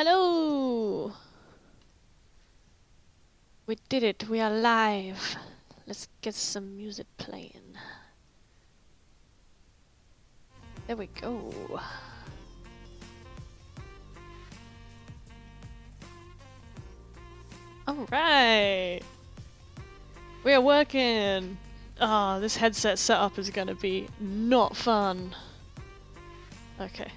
Hello! We did it, we are live. Let's get some music playing. There we go. Alright! We are working! Ah, this headset setup is gonna be not fun. Okay.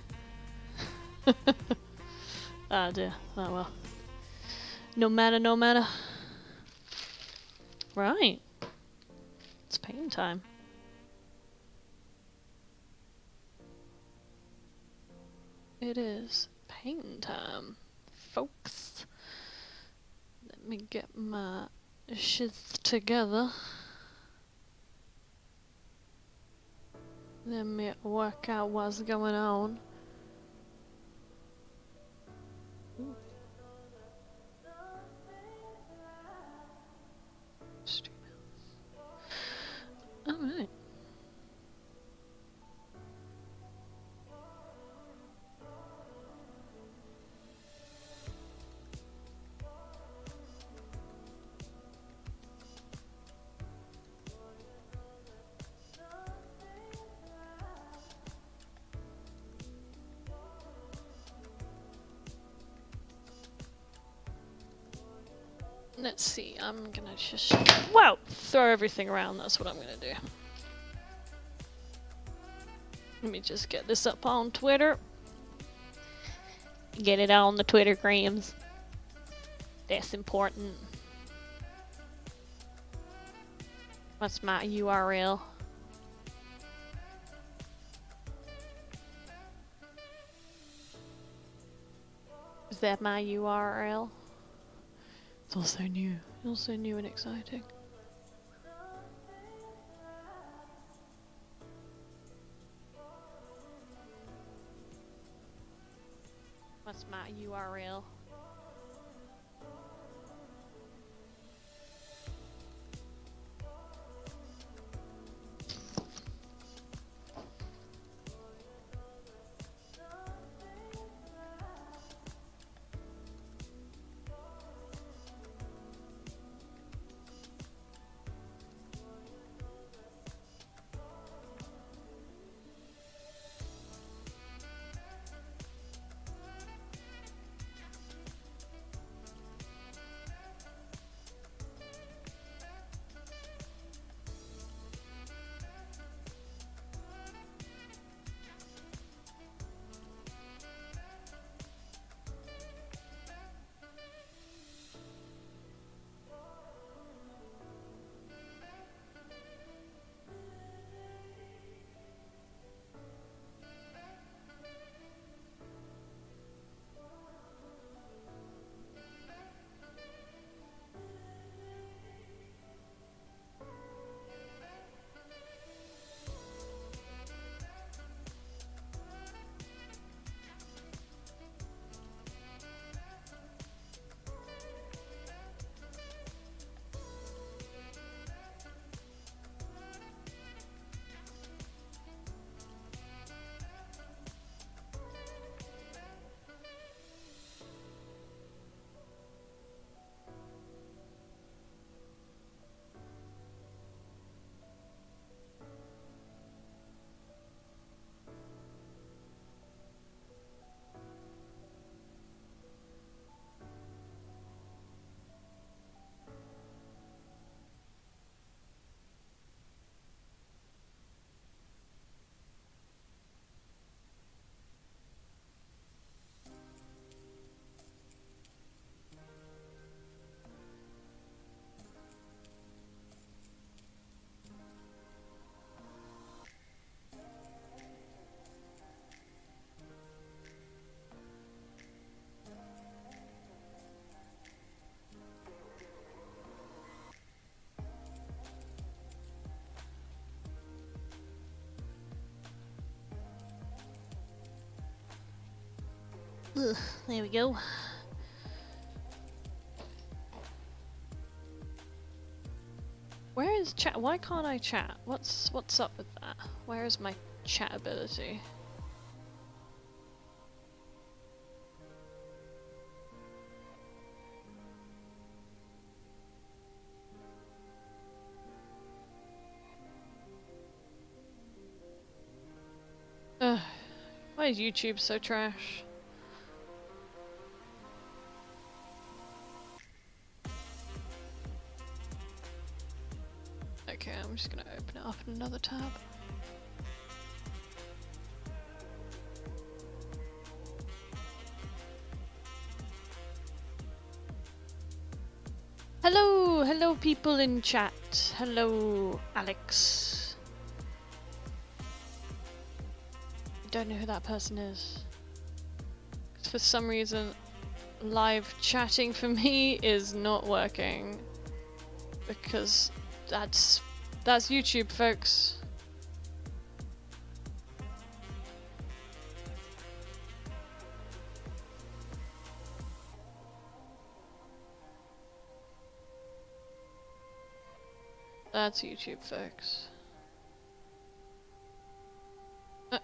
Ah dear, oh well. No matter, no matter. Right. It's pain time. It is pain time, folks. Let me get my shit together. Let me work out what's going on. Ooh. Alright. Let's see, I'm gonna just throw everything around, that's what I'm gonna do. Let me just get this up on Twitter. Get it on the Twitter grams. That's important. What's my URL? Is that my URL? It's also new and exciting. What's my URL? Ugh, there we go. Where is chat? Why can't I chat? What's up with that? Where is my chat ability? Why is YouTube so trash? Okay, I'm just gonna open it up in another tab. Hello, hello people in chat. Hello, Alex. I don't know who that person is. For some reason, live chatting for me is not working. Because that's YouTube, folks. That's YouTube, folks.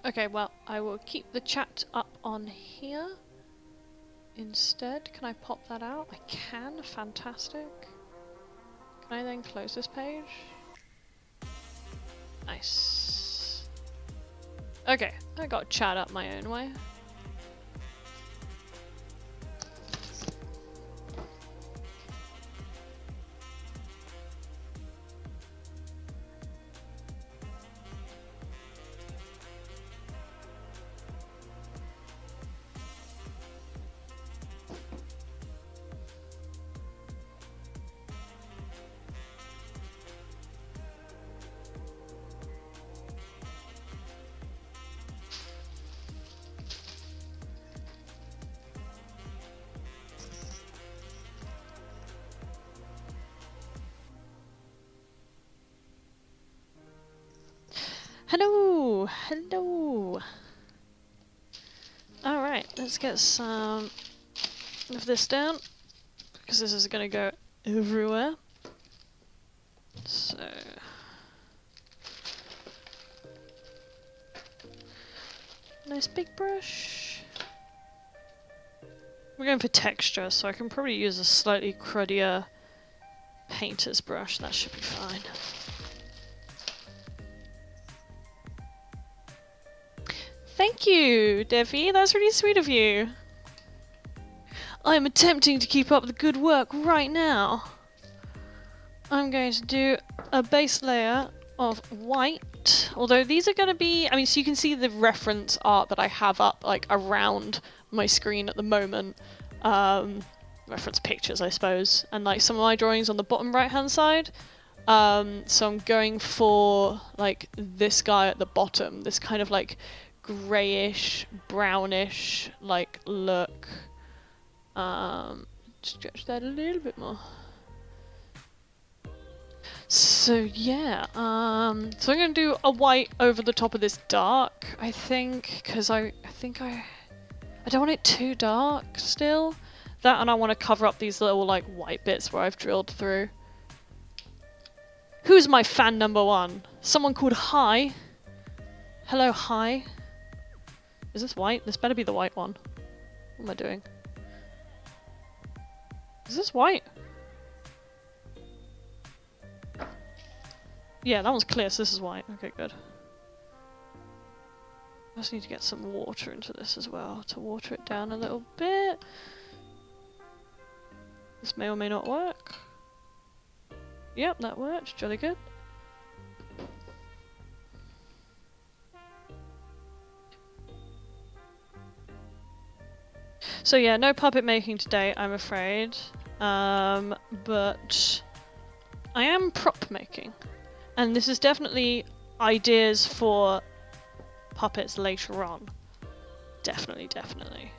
Okay, well, I will keep the chat up on here instead. Can I pop that out? I can. Fantastic. Can I then close this page? Nice. Okay, I got chat up my own way. Hello! Hello! Alright, let's get some of this down, because this is gonna go everywhere. So... nice big brush. We're going for texture, so I can probably use a slightly cruddier painter's brush. That should be fine. Thank you, Devi. That's really sweet of you. I'm attempting to keep up the good work right now. I'm going to do a base layer of white. Although these are going to be... I mean, so you can see the reference art that I have up, like, around my screen at the moment. Reference pictures, I suppose. And, like, some of my drawings on the bottom right-hand side. So I'm going for, like, this guy at the bottom. This kind of, like... greyish, brownish like look. Stretch that a little bit more. So yeah, so I'm gonna do a white over the top of this dark, I think, because I don't want it too dark still. That, and I want to cover up these little like white bits where I've drilled through. Who's my fan number one? Someone called Hi. Hello, Hi. Is this white? This better be the white one. What am I doing? Is this white? Yeah, that one's clear, so this is white. Okay, good. I just need to get some water into this as well to water it down a little bit. This may or may not work. Yep, that worked. Jolly good. So yeah, no puppet making today, I'm afraid. But I am prop making. And this is definitely ideas for puppets later on. Definitely, definitely.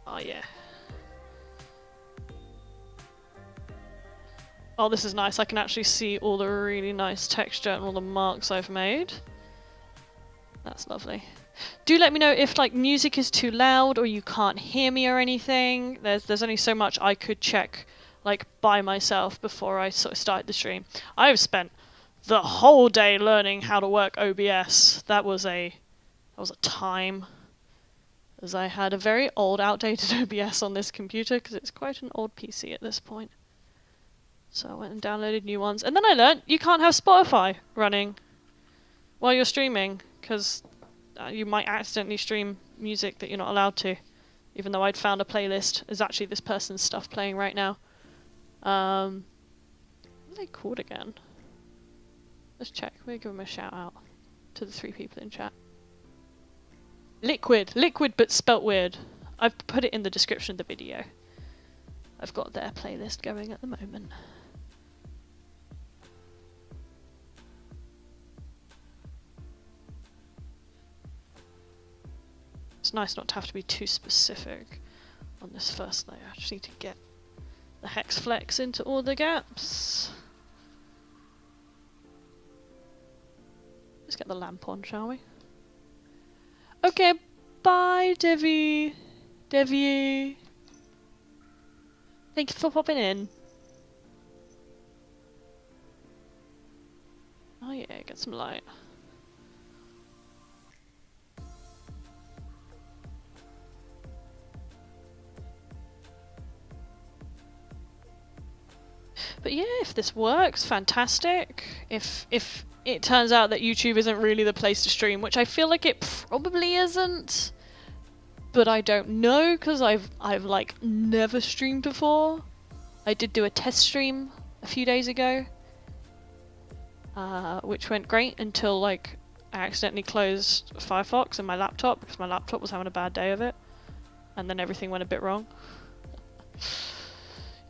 Oh yeah. Oh, this is nice. I can actually see all the really nice texture and all the marks I've made. That's lovely. Do let me know if like music is too loud or you can't hear me or anything. There's only so much I could check like by myself before I sort of started the stream. I've spent the whole day learning how to work OBS. That was a time, as I had a very old, outdated OBS on this computer because it's quite an old PC at this point. So I went and downloaded new ones, and then I learnt you can't have Spotify running while you're streaming. because you might accidentally stream music that you're not allowed to. Even though I'd found a playlist, there's actually this person's stuff playing right now. What are they called again? Let's check. We'll give them a shout out to the 3 people in chat. Liquid but spelt weird. I've put it in the description of the video. I've got their playlist going at the moment. It's nice not to have to be too specific on this first layer. I just need to get the hexflex into all the gaps. Let's get the lamp on, shall we? Okay, bye Devi. Thank you for popping in. Oh yeah, get some light. But yeah, if this works, fantastic. If it turns out that YouTube isn't really the place to stream, which I feel like it probably isn't, but I don't know because I've like never streamed before. I did do a test stream a few days ago, which went great until like I accidentally closed Firefox and my laptop because my laptop was having a bad day of it, and then everything went a bit wrong.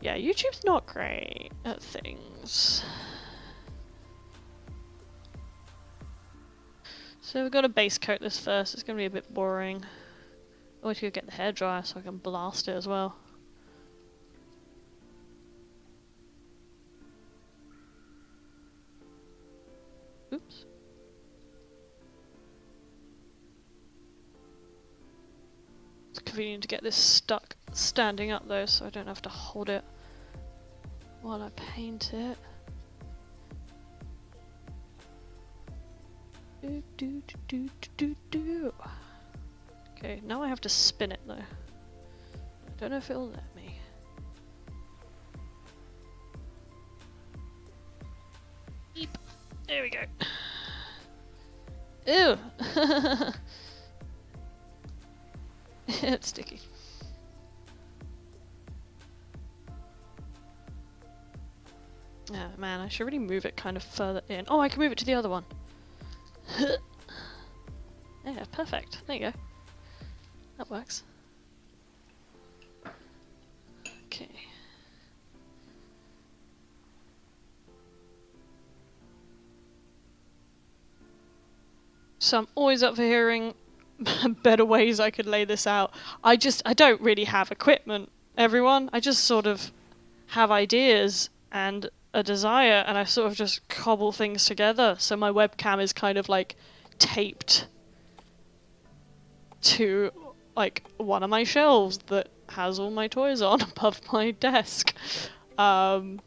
Yeah, YouTube's not great at things. So we've got to base coat this first. It's going to be a bit boring. I wish you could get the hairdryer so I can blast it as well. Oops. It's convenient to get this stuck standing up though, so I don't have to hold it while I paint it. Okay, now I have to spin it though. I don't know if it'll let me. Eep. There we go. Ew! It's sticky. Oh man, I should really move it kind of further in. Oh, I can move it to the other one. Yeah, perfect. There you go. That works. Okay. So I'm always up for hearing better ways I could lay this out. I don't really have equipment, everyone. I just sort of have ideas and a desire, and I sort of just cobble things together. So my webcam is kind of like taped to like one of my shelves that has all my toys on above my desk. And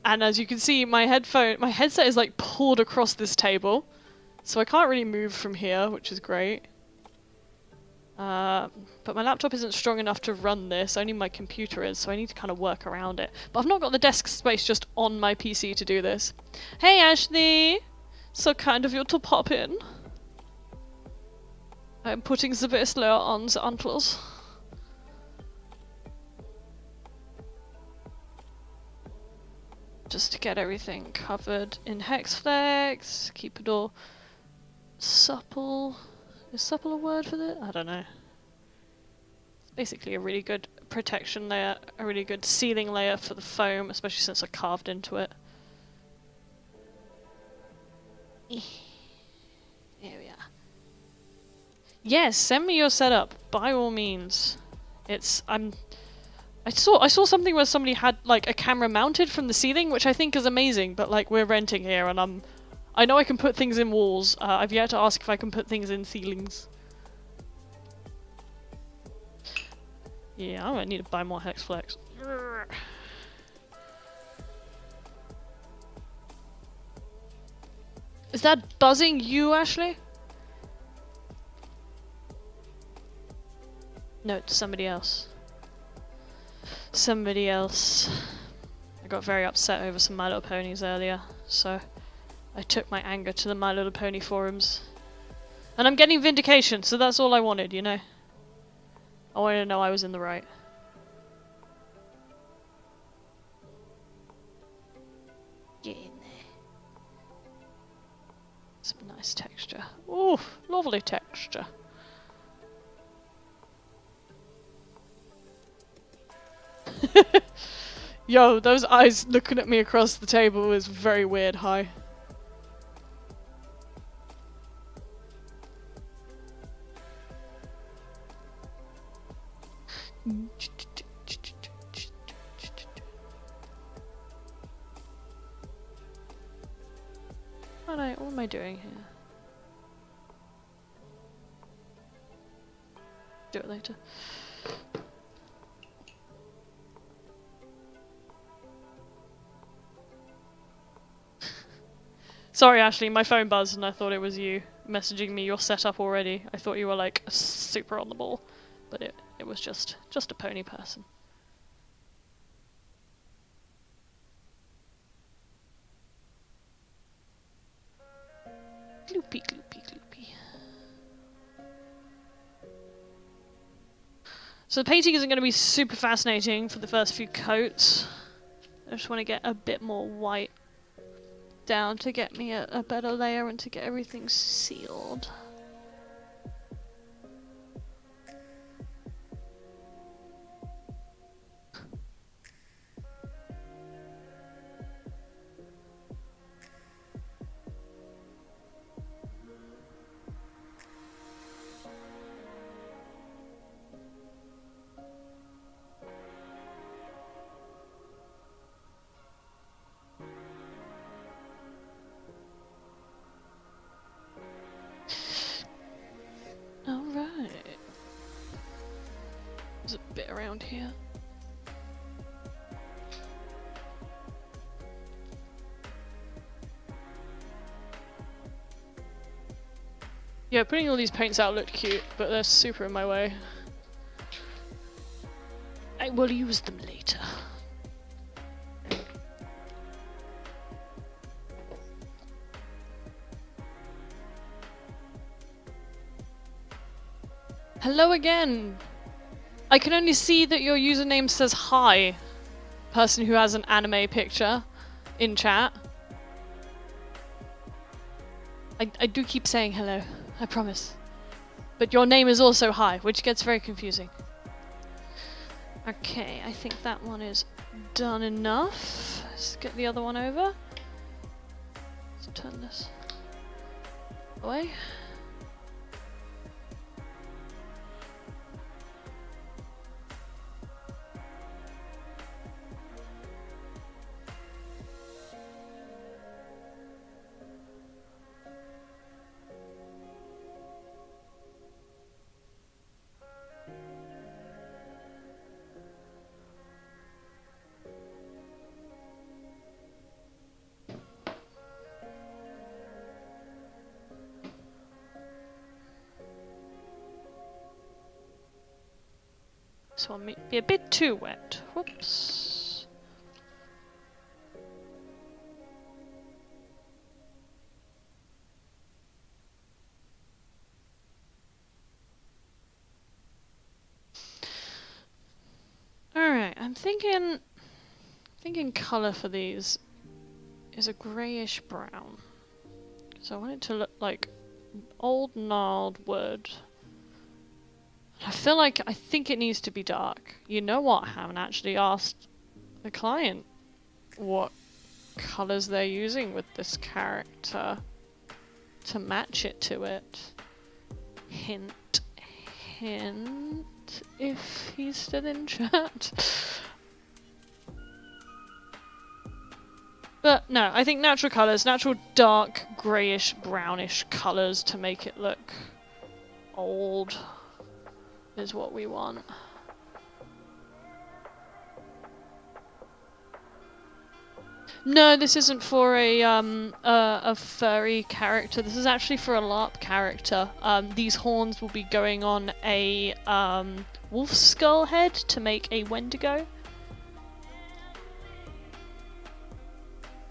as you can see, my headset is like pulled across this table, so I can't really move from here, which is great. But my laptop isn't strong enough to run this, only my computer is, so I need to kind of work around it. But I've not got the desk space just on my PC to do this. Hey Ashley! So kind of you to pop in. I'm putting the base layer on the antlers. Just to get everything covered in hexflex, keep it all supple. Is supple a word for that? I don't know. It's basically a really good protection layer, a really good sealing layer for the foam, especially since I carved into it. Here we are. Yes, send me your setup by all means. I saw something where somebody had like a camera mounted from the ceiling, which I think is amazing. But like we're renting here, and I know I can put things in walls. I've yet to ask if I can put things in ceilings. Yeah, I might need to buy more hexflex. Is that buzzing you, Ashley? No, it's somebody else. Somebody else. I got very upset over some My Little Ponies earlier, so I took my anger to the My Little Pony forums. And I'm getting vindication, so that's all I wanted, you know? I wanted to know I was in the right. Get in there. Some nice texture. Ooh, lovely texture. Yo, those eyes looking at me across the table was very weird. Hi. What am I doing here? Do it later. Sorry, Ashley, my phone buzzed and I thought it was you messaging me you're set up already. I thought you were like super on the ball, but it was just a pony person. Gloopy, gloopy, gloopy. So the painting isn't going to be super fascinating for the first few coats. I just want to get a bit more white down to get me a better layer and to get everything sealed. Alright. There's a bit around here. Yeah, putting all these paints out looked cute, but they're super in my way. I will use them later. Hello again! I can only see that your username says hi, person who has an anime picture in chat. I do keep saying hello, I promise. But your name is also hi, which gets very confusing. Okay, I think that one is done enough. Let's get the other one over. Let's turn this away. This one may be a bit too wet. Whoops. Alright, I'm thinking colour for these is a greyish brown. So I want it to look like old gnarled wood. I think it needs to be dark. You know what? I haven't actually asked the client what colours they're using with this character to match it to it. Hint, hint, if he's still in chat. But no, I think natural colours, natural dark, greyish, brownish colours to make it look old is what we want. No, this isn't for a furry character. This is actually for a LARP character. These horns will be going on a wolf skull head to make a Wendigo,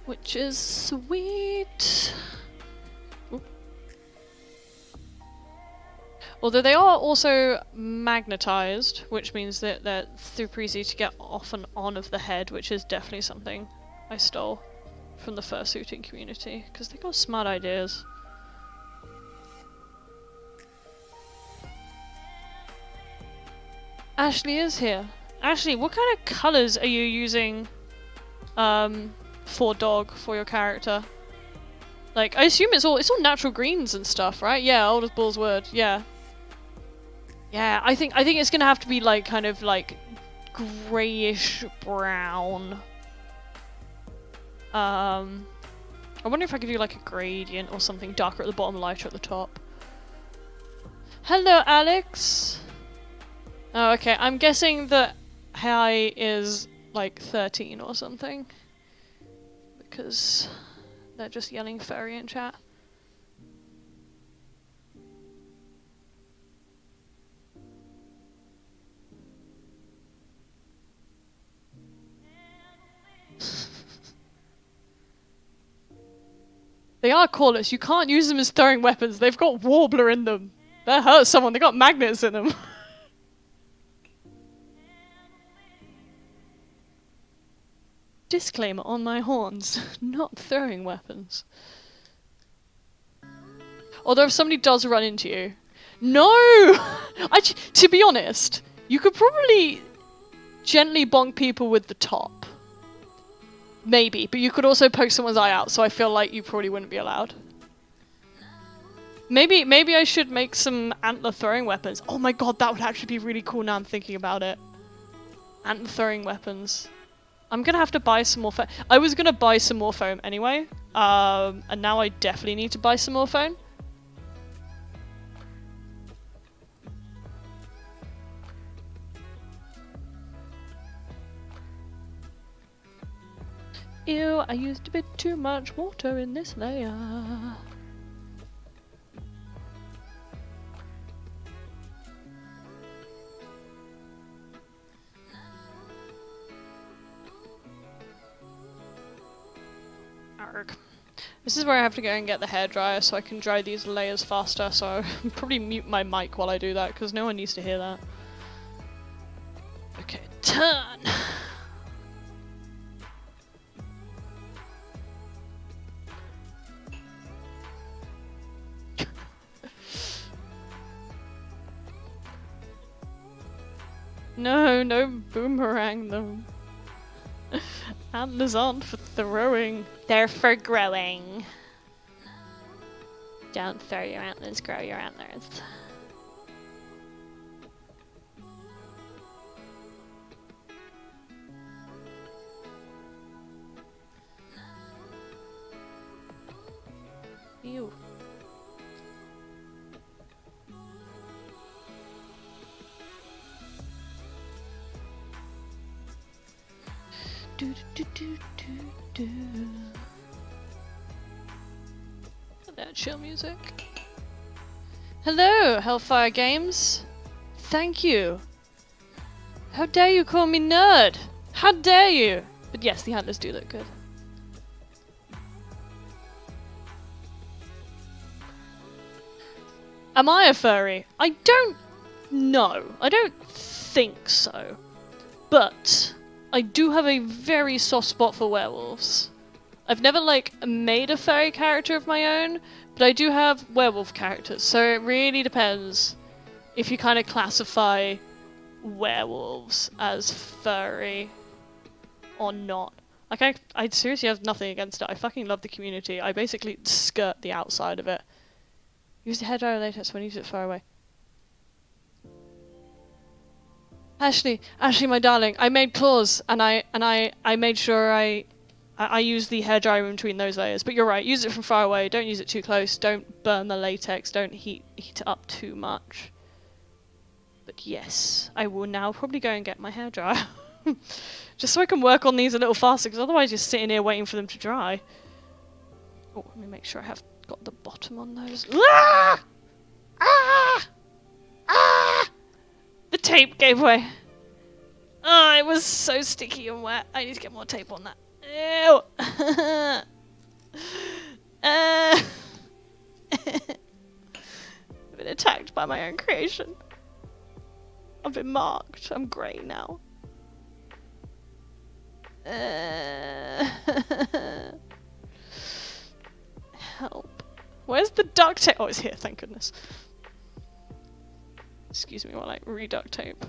which is sweet. Oop. Although they are also magnetized, which means that they're super easy to get off and on of the head, which is definitely something I stole from the fursuiting community, because they got smart ideas. Ashley is here. Ashley, what kind of colours are you using for dog, for your character? Like, I assume it's all natural greens and stuff, right? Yeah, old as Bull's word, yeah. Yeah, I think it's gonna have to be like kind of like greyish brown. I wonder if I could do like a gradient or something darker at the bottom, lighter at the top. Hello, Alex. Oh, okay. I'm guessing that high is like 13 or something, because they're just yelling furry in chat. They are callers. You can't use them as throwing weapons. They've got warbler in them. That hurts someone. They got magnets in them. Disclaimer on my horns. Not throwing weapons. Although if somebody does run into you... No! To be honest, you could probably gently bonk people with the top. Maybe, but you could also poke someone's eye out, so I feel like you probably wouldn't be allowed. Maybe I should make some antler throwing weapons. Oh my god, that would actually be really cool now I'm thinking about it. Antler throwing weapons. I'm gonna have to buy some more foam. I was gonna buy some more foam anyway, and now I definitely need to buy some more foam. Ew, I used a bit too much water in this layer. Arrgh. This is where I have to go and get the hairdryer so I can dry these layers faster, so I'll probably mute my mic while I do that, because no one needs to hear that. Okay, turn! No, no boomerang them. Antlers aren't for throwing. They're for growing. Don't throw your antlers, grow your antlers. Ew. Do do do do do. That chill music. Hello, Hellfire Games. Thank you. How dare you call me nerd? How dare you? But yes, the antlers do look good. Am I a furry? I don't know. I don't think so. But I do have a very soft spot for werewolves. I've never, like, made a furry character of my own, but I do have werewolf characters, so it really depends if you kind of classify werewolves as furry or not. Like, I seriously have nothing against it. I fucking love the community. I basically skirt the outside of it. Use the hairdryer latex when you use it far away. Ashley, my darling, I made claws, and I made sure I used the hairdryer in between those layers. But you're right, use it from far away. Don't use it too close. Don't burn the latex. Don't heat it up too much. But yes, I will now probably go and get my hairdryer, just so I can work on these a little faster. Because otherwise, you're sitting here waiting for them to dry. Oh, let me make sure I have got the bottom on those. Ah! Ah! Ah! The tape gave way. Oh, it was so sticky and wet. I need to get more tape on that. Ew. been attacked by my own creation. I've been marked. I'm grey now. Help. Where's the duct tape? Oh, it's here, thank goodness. Excuse me while I re-duct tape.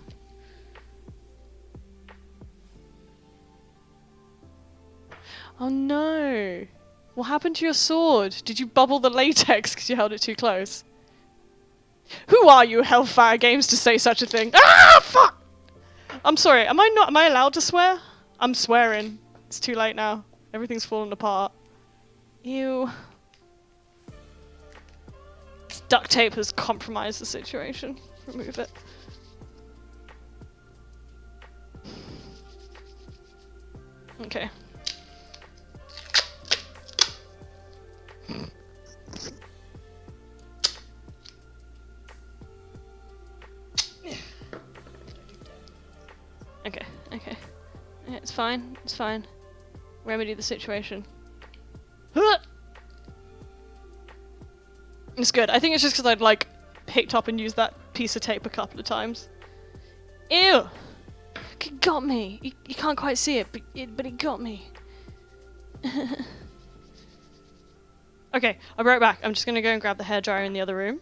Oh no! What happened to your sword? Did you bubble the latex because you held it too close? Who are you, Hellfire Games, to say such a thing? Ah, fuck! I'm sorry, am I allowed to swear? I'm swearing. It's too late now. Everything's falling apart. Ew. Duct tape has compromised the situation. Remove it. Okay. Okay. It's fine. It's fine. Remedy the situation. It's good. I think it's just because I'd like picked up and used that piece of tape a couple of times. Ew! It got me. You can't quite see it, but it got me. Okay, I'll be right back. I'm just gonna go and grab the hairdryer in the other room.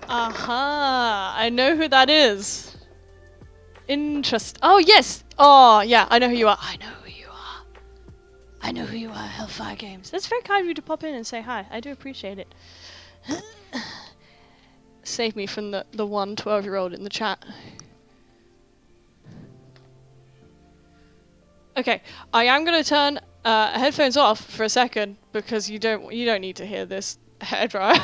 Aha! I know who that is. Oh, yes! Oh, yeah, I know who you are. I know who you are. I know who you are, Hellfire Games. That's very kind of you to pop in and say hi. I do appreciate it. Save me from the one 12-year-old in the chat. Okay, I am going to turn headphones off for a second because you don't need to hear this hairdryer.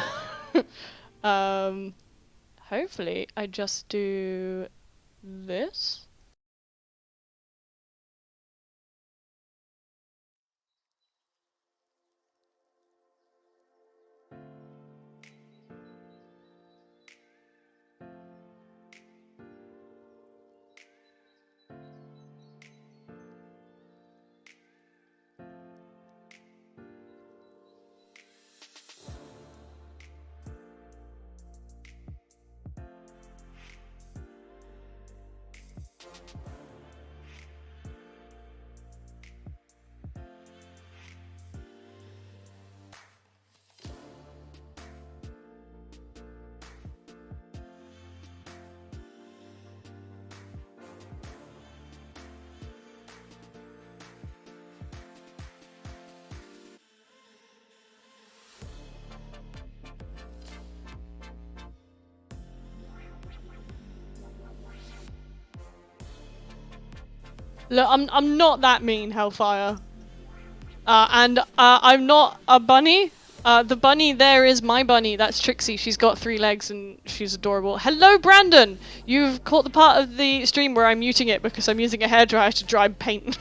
Hopefully I just do this. Look, I'm not that mean, Hellfire. And I'm not a bunny. The bunny there is my bunny. That's Trixie. She's got 3 legs and she's adorable. Hello, Brandon! You've caught the part of the stream where I'm muting it because I'm using a hairdryer to dry paint.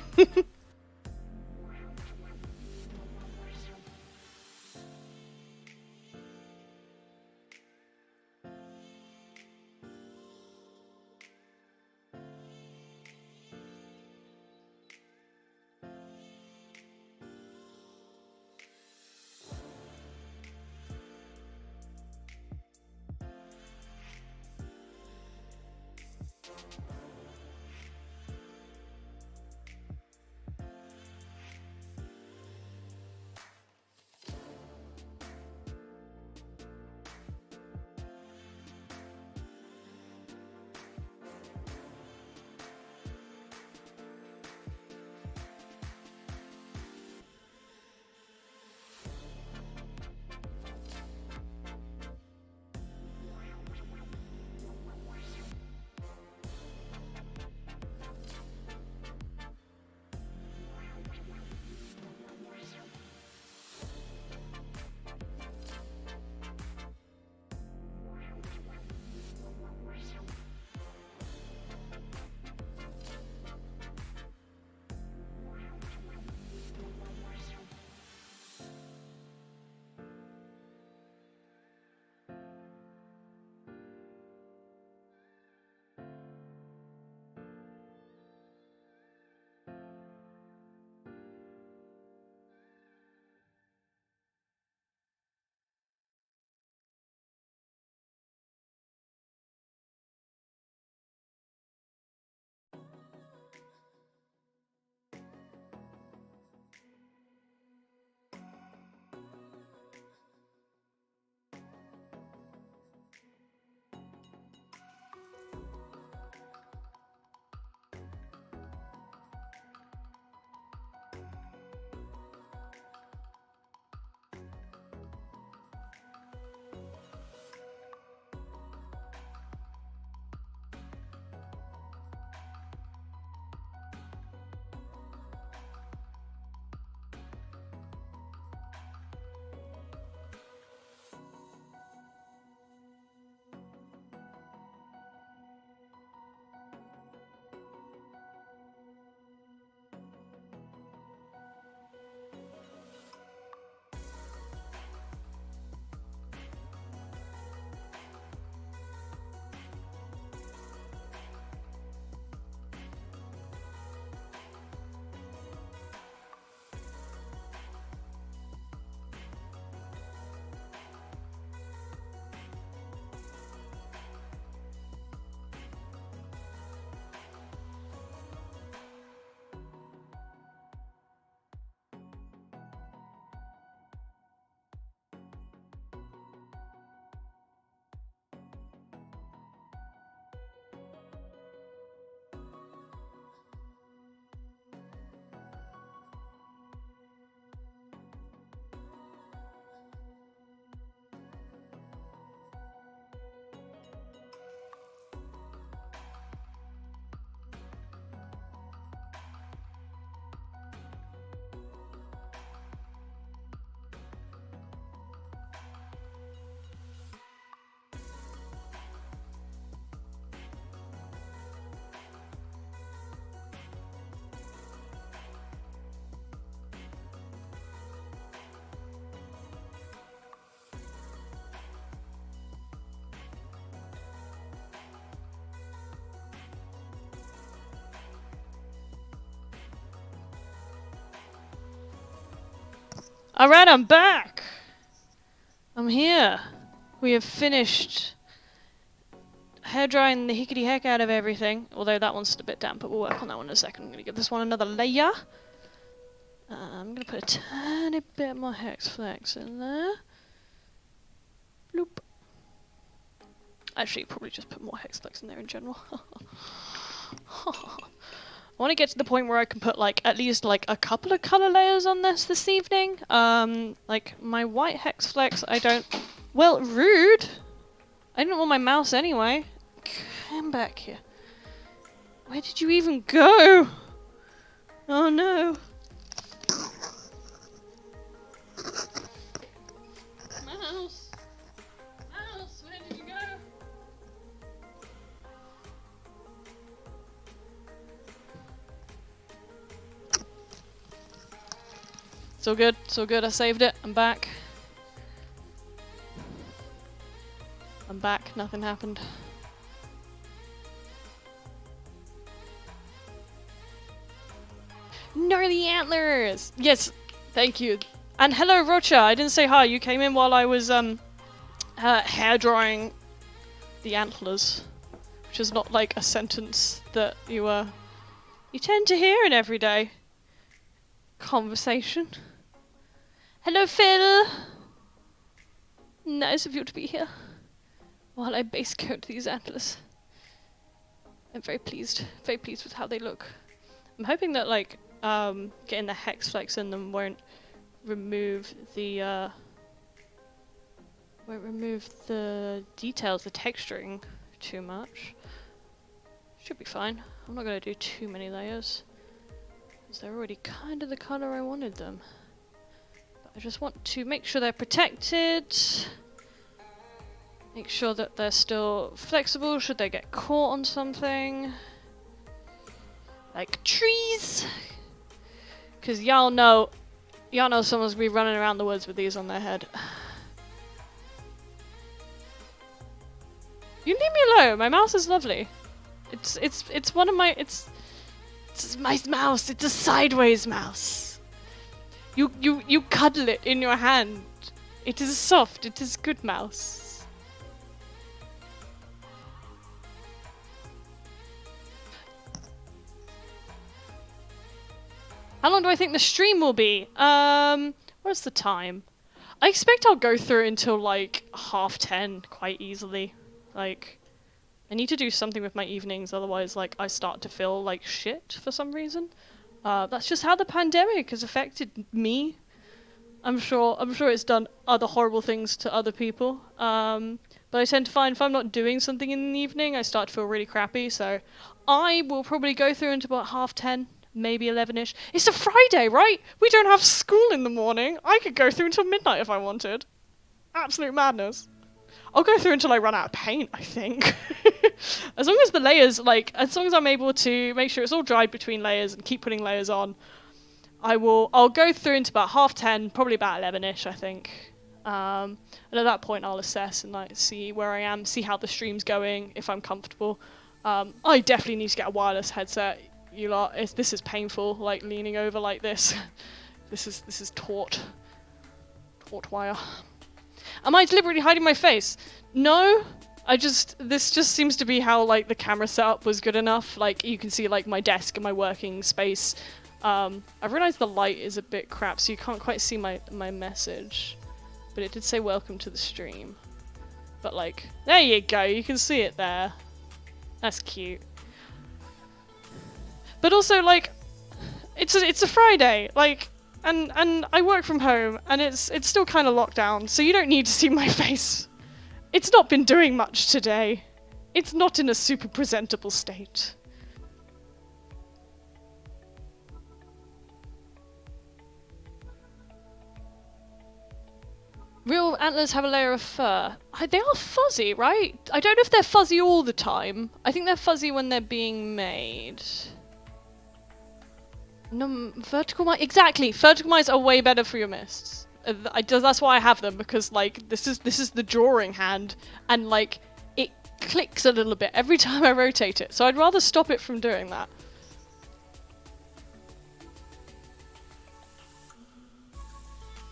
Alright, I'm back! I'm here. We have finished hair drying the hickety heck out of everything. Although that one's still a bit damp, but we'll work on that one in a second. I'm gonna give this one another layer. I'm gonna put a tiny bit more hexflex in there. Bloop. Actually, probably just put more hexflex in there in general. I want to get to the point where I can put like at least like a couple of color layers on this evening. Like my white hexflex, I don't. Well, rude. I didn't want my mouse anyway. Come back here. Where did you even go? Oh no. Mouse. Mouse, where did you go? It's all good, it's all good, I saved it, I'm back. I'm back, nothing happened. Gnarly antlers! Yes, thank you. And hello Rocha, I didn't say hi, you came in while I was hair drying the antlers. Which is not like a sentence that you tend to hear in everyday conversation. Hello Phil! Nice of you to be here. While I base coat these antlers. I'm very pleased with how they look. I'm hoping that like getting the hexflex in them won't remove the details, the texturing too much. Should be fine. I'm not gonna do too many layers because they're already kind of the color I wanted them. But I just want to make sure they're protected. Make sure that they're still flexible should they get caught on something. Like trees! Because y'all know someone's gonna be running around the woods with these on their head. You leave me alone, my mouse is lovely. It's one of my, it's my mouse, it's a sideways mouse. You cuddle it in your hand. It is soft, it is good mouse. How long do I think the stream will be? What's the time? I expect I'll go through until like 10:30 quite easily. Like, I need to do something with my evenings, otherwise like I start to feel like shit for some reason. That's just how the pandemic has affected me. I'm sure it's done other horrible things to other people. But I tend to find if I'm not doing something in the evening, I start to feel really crappy, so I will probably go through until about 10:30. Maybe 11ish. It's a Friday, right? We don't have school in the morning. I could go through until midnight if I wanted. Absolute madness. I'll go through until I run out of paint, I think. As long as the layers, like, as long as I'm able to make sure it's all dried between layers and keep putting layers on, I'll go through into about 10:30, probably about 11ish, I think. And at that point I'll assess and like see where I am, see how the stream's going, if I'm comfortable. I definitely need to get a wireless headset. You lot, this is painful, like leaning over like this. This is taut wire. Am I deliberately hiding my face? No, this just seems to be how like the camera setup was good enough. Like you can see like my desk and my working space. I've realised the light is a bit crap, so you can't quite see my message. But it did say welcome to the stream. But like, there you go, you can see it there. That's cute. But also, like, it's a Friday, like, and I work from home, and it's still kind of locked down, so you don't need to see my face. It's not been doing much today. It's not in a super presentable state. Real antlers have a layer of fur. They are fuzzy, right? I don't know if they're fuzzy all the time. I think they're fuzzy when they're being made. No, vertical mice. Exactly, vertical mice are way better for your mists. That's why I have them, because like this is the drawing hand, and like it clicks a little bit every time I rotate it. So I'd rather stop it from doing that.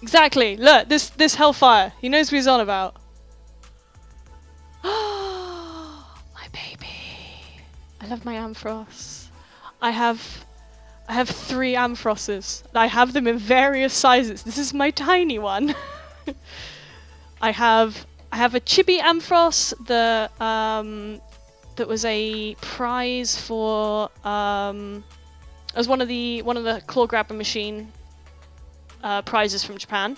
Exactly. Look, this Hellfire. He knows what he's on about. My baby. I love my Amphros. I have 3 Amphroses. I have them in various sizes. This is my tiny one. I have a chibi Amphros that was a prize for it was one of the claw grabber machine prizes from Japan.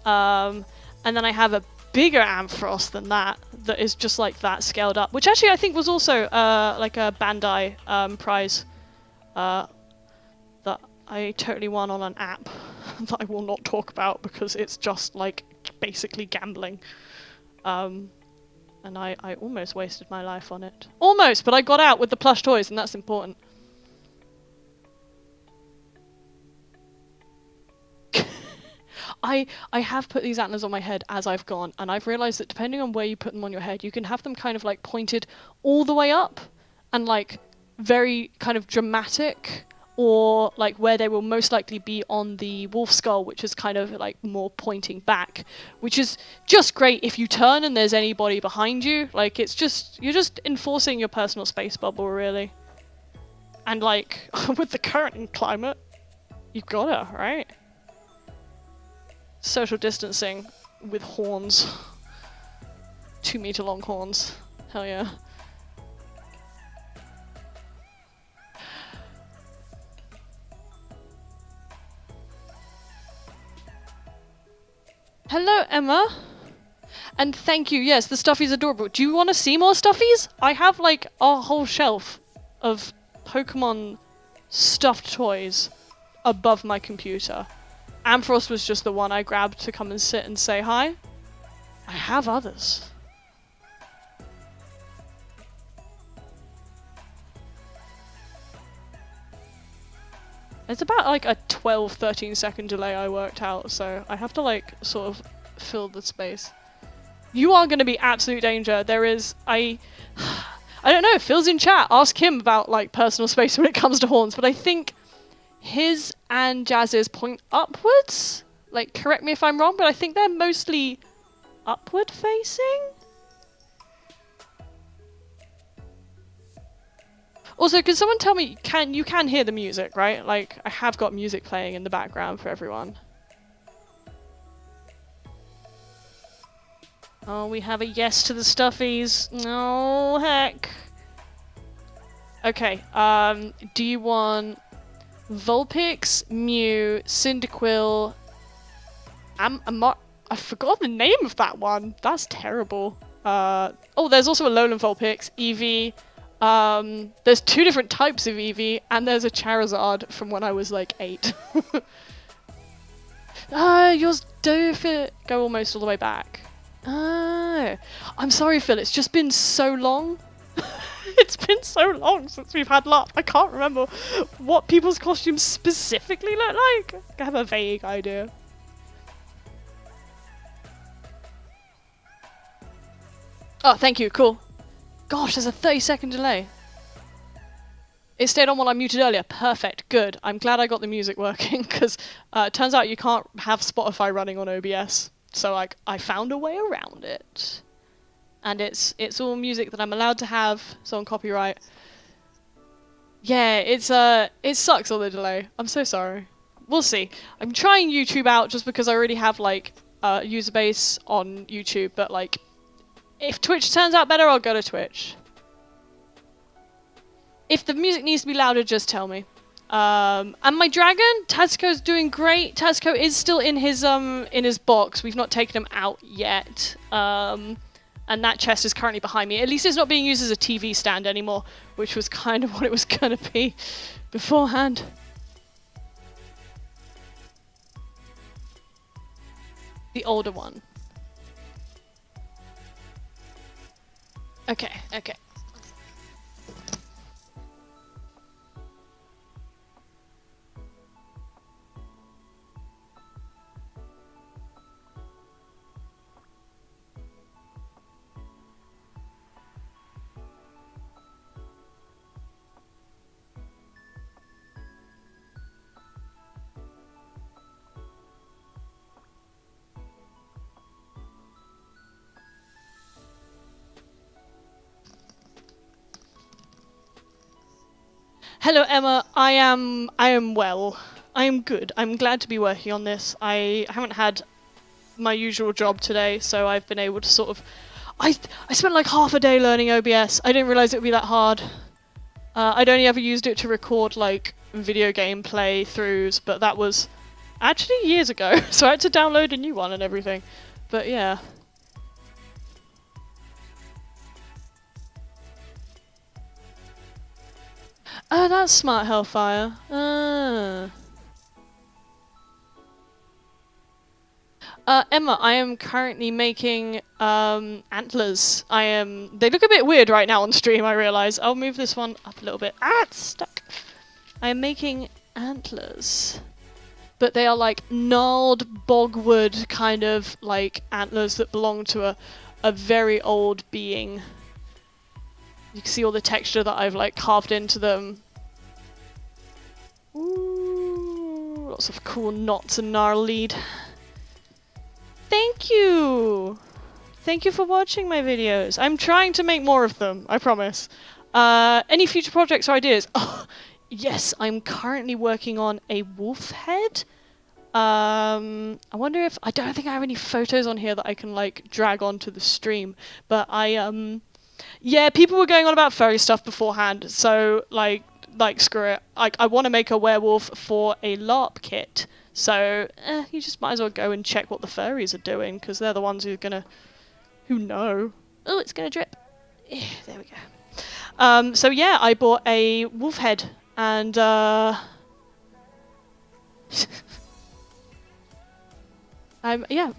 And then I have a bigger Amphros than that is just like that scaled up, which actually I think was also like a Bandai prize that I totally won on an app that I will not talk about because it's just like basically gambling. And I almost wasted my life on it. Almost, but I got out with the plush toys, and that's important. I have put these antlers on my head as I've gone, and I've realised that depending on where you put them on your head, you can have them kind of like pointed all the way up and like very kind of dramatic, or like where they will most likely be on the wolf skull, which is kind of like more pointing back, which is just great if you turn and there's anybody behind you. Like it's just, you're just enforcing your personal space bubble, really. And like with the current climate, you gotta, right? Social distancing with horns. 2-meter long horns. Hell yeah. Hello, Emma. And thank you. Yes, the Stuffy's adorable. Do you want to see more Stuffies? I have like a whole shelf of Pokemon stuffed toys above my computer. Ampharos was just the one I grabbed to come and sit and say hi. I have others. It's about like a 12-13 second delay I worked out, so I have to like sort of fill the space. You are going to be absolute danger. There is, I don't know, Phil's in chat. Ask him about like personal space when it comes to horns, but I think his and Jazz's point upwards. Like, correct me if I'm wrong, but I think they're mostly upward facing? Also, can someone tell me, you can hear the music, right? Like, I have got music playing in the background for everyone. Oh, we have a yes to the Stuffies. No, heck. Okay, do you want Vulpix, Mew, Cyndaquil, I forgot the name of that one. That's terrible. Oh, there's also a Alolan Vulpix, Eevee. There's 2 different types of Eevee, and there's a Charizard from when I was like 8. Yours do fit. Go almost all the way back. I'm sorry, Phil. It's just been so long. It's been so long since we've had LARP. I can't remember what people's costumes specifically look like. I have a vague idea. Oh, thank you. Cool. Gosh, there's a 30-second delay. It stayed on while I muted earlier. Perfect. Good. I'm glad I got the music working, because it turns out you can't have Spotify running on OBS. So like, I found a way around it. And it's all music that I'm allowed to have, so on copyright. Yeah, it sucks all the delay. I'm so sorry. We'll see. I'm trying YouTube out just because I already have like a user base on YouTube, but like, if Twitch turns out better, I'll go to Twitch. If the music needs to be louder, just tell me. And my dragon, Tazco's doing great. Tazco is still in his box. We've not taken him out yet. And that chest is currently behind me. At least it's not being used as a TV stand anymore, which was kind of what it was gonna be beforehand. The older one. Okay, okay. Hello, Emma. I am well. I am good. I'm glad to be working on this. I haven't had my usual job today, so I've been able to sort of... I spent like half a day learning OBS. I didn't realise it would be that hard. I'd only ever used it to record like video game playthroughs, but that was actually years ago, so I had to download a new one and everything. But yeah. Oh, that's smart, Hellfire. Emma, I am currently making antlers. They look a bit weird right now on stream, I realise. I'll move this one up a little bit. Ah, it's stuck. I am making antlers. But they are like gnarled bogwood kind of like antlers that belong to a very old being. You can see all the texture that I've like carved into them. Ooh, lots of cool knots and gnarled. Thank you! Thank you for watching my videos. I'm trying to make more of them, I promise. Any future projects or ideas? Oh, yes, I'm currently working on a wolf head. I wonder if... I don't think I have any photos on here that I can, like, drag onto the stream. But yeah, people were going on about furry stuff beforehand, so, like screw it. I want to make a werewolf for a LARP kit. So, you just might as well go and check what the furries are doing, because they're the ones who know. Oh, it's gonna drip. There we go. So yeah, I bought a wolf head, and yeah,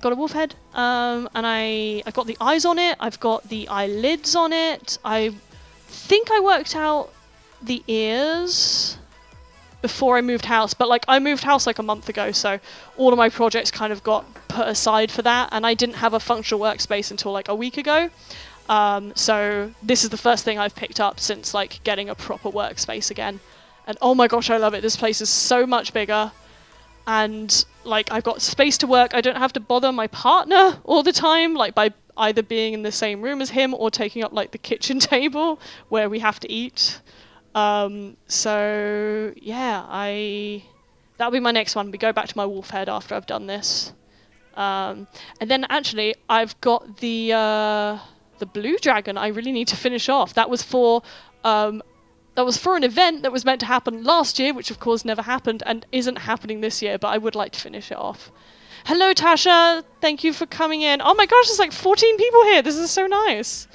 got a wolf head, and I've got the eyes on it, I've got the eyelids on it, I think I worked out the ears before I moved house, but like I moved house like a month ago, so all of my projects kind of got put aside for that, and I didn't have a functional workspace until like a week ago. So this is the first thing I've picked up since like getting a proper workspace again. And oh my gosh, I love it. This place is so much bigger, and like I've got space to work. I don't have to bother my partner all the time, like by either being in the same room as him or taking up like the kitchen table where we have to eat. So yeah, that'll be my next one. We go back to my wolf head after I've done this. And then actually I've got the blue dragon I really need to finish off. That was for an event that was meant to happen last year, which of course never happened and isn't happening this year, but I would like to finish it off. Hello Tasha, thank you for coming in. Oh my gosh, there's like 14 people here. This is so nice.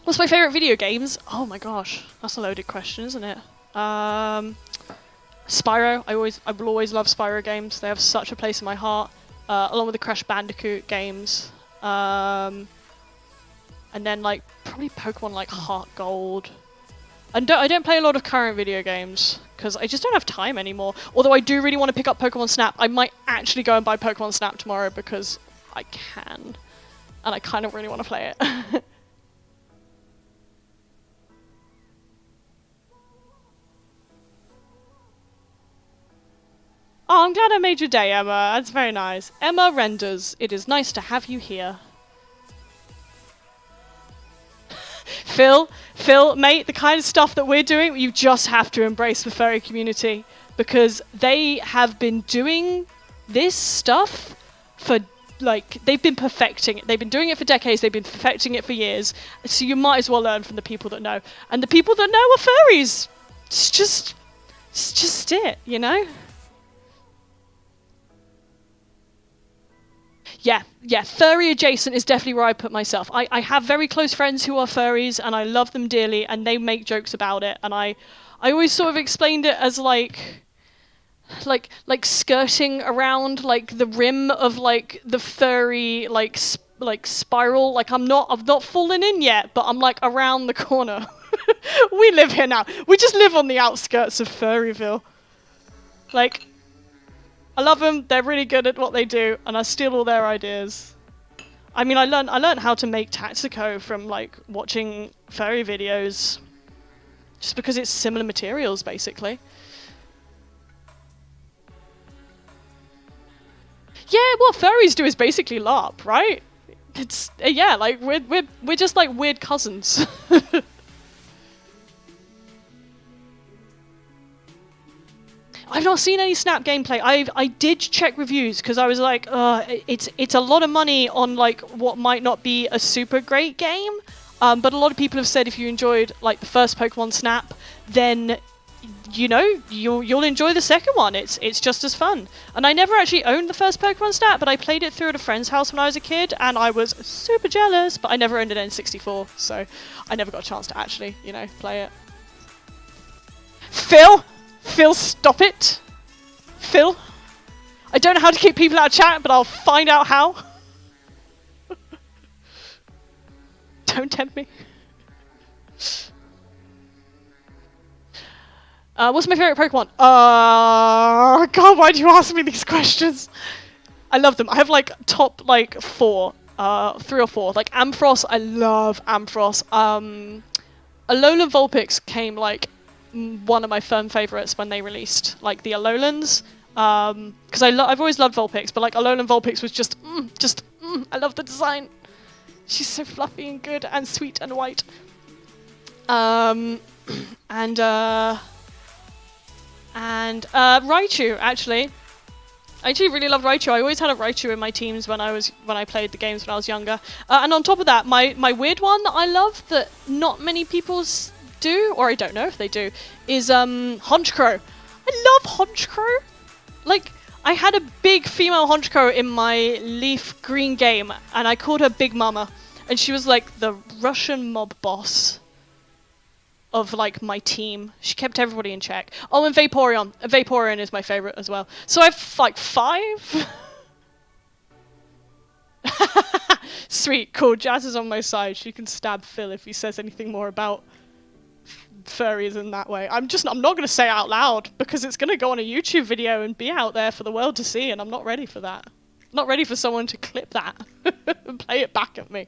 What's my favourite video games? Oh my gosh, that's a loaded question, isn't it? Spyro. I will always love Spyro games. They have such a place in my heart, along with the Crash Bandicoot games. And then like probably Pokemon like Heart Gold. And I don't play a lot of current video games because I just don't have time anymore. Although I do really want to pick up Pokemon Snap. I might actually go and buy Pokemon Snap tomorrow because I can, and I kind of really want to play it. Oh, I'm glad I made your day, Emma. That's very nice. Emma Renders, it is nice to have you here. Phil, mate, the kind of stuff that we're doing, you just have to embrace the furry community, because they have been doing this stuff for, like, they've been perfecting it. They've been doing it for decades. They've been perfecting it for years. So you might as well learn from the people that know. And the people that know are furries. It's just it, you know? Yeah, furry adjacent is definitely where I put myself. I have very close friends who are furries, and I love them dearly, and they make jokes about it, and I always sort of explained it as like skirting around like the rim of like the furry like spiral. Like I've not fallen in yet, but I'm like around the corner. We live here now. We just live on the outskirts of Furryville. Like, I love them, they're really good at what they do, and I steal all their ideas. I mean, I learned how to make Taxico from, like, watching furry videos. Just because it's similar materials, basically. Yeah, what furries do is basically LARP, right? It's, yeah, like, we're just, like, weird cousins. I've not seen any Snap gameplay. I did check reviews because I was like, it's a lot of money on like what might not be a super great game. But a lot of people have said if you enjoyed like the first Pokemon Snap, then you know you'll enjoy the second one. It's just as fun. And I never actually owned the first Pokemon Snap, but I played it through at a friend's house when I was a kid, and I was super jealous. But I never owned an N64, so I never got a chance to actually play it. Phil, stop it! Phil, I don't know how to keep people out of chat, but I'll find out how. Don't tempt me. What's my favorite Pokemon? God, why do you ask me these questions? I love them. I have like top like 4, 3 or 4. Like Ampharos, I love Ampharos. Alolan Vulpix came like one of my firm favorites when they released like the Alolans. Because I've always loved Vulpix, but like Alolan Vulpix was just I love the design. She's so fluffy and good and sweet and white. And Raichu, actually. I actually really loved Raichu. I always had a Raichu in my teams when I played the games when I was younger. And on top of that, my weird one that I love that not many people do, or I don't know if they do, is Honchkrow. I love Honchkrow. Like, I had a big female Honchkrow in my Leaf Green game, and I called her Big Mama. And she was like the Russian mob boss of like my team. She kept everybody in check. Oh, and Vaporeon. Vaporeon is my favorite as well. So I have like 5. Sweet, cool. Jazz is on my side. She can stab Phil if he says anything more about furries in that way. I'm not going to say it out loud because it's going to go on a YouTube video and be out there for the world to see, and I'm not ready for that. I'm not ready for someone to clip that and play it back at me.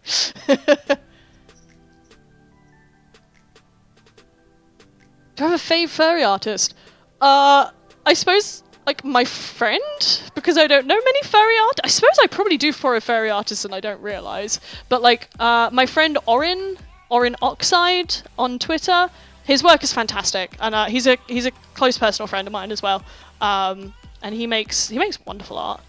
Do I have a fave furry artist? I suppose, like, my friend? Because I don't know many furry artists. I suppose I probably do for a furry artist and I don't realise. But, like, my friend Orin Oxide on Twitter, his work is fantastic. And he's a close personal friend of mine as well. And he makes wonderful art.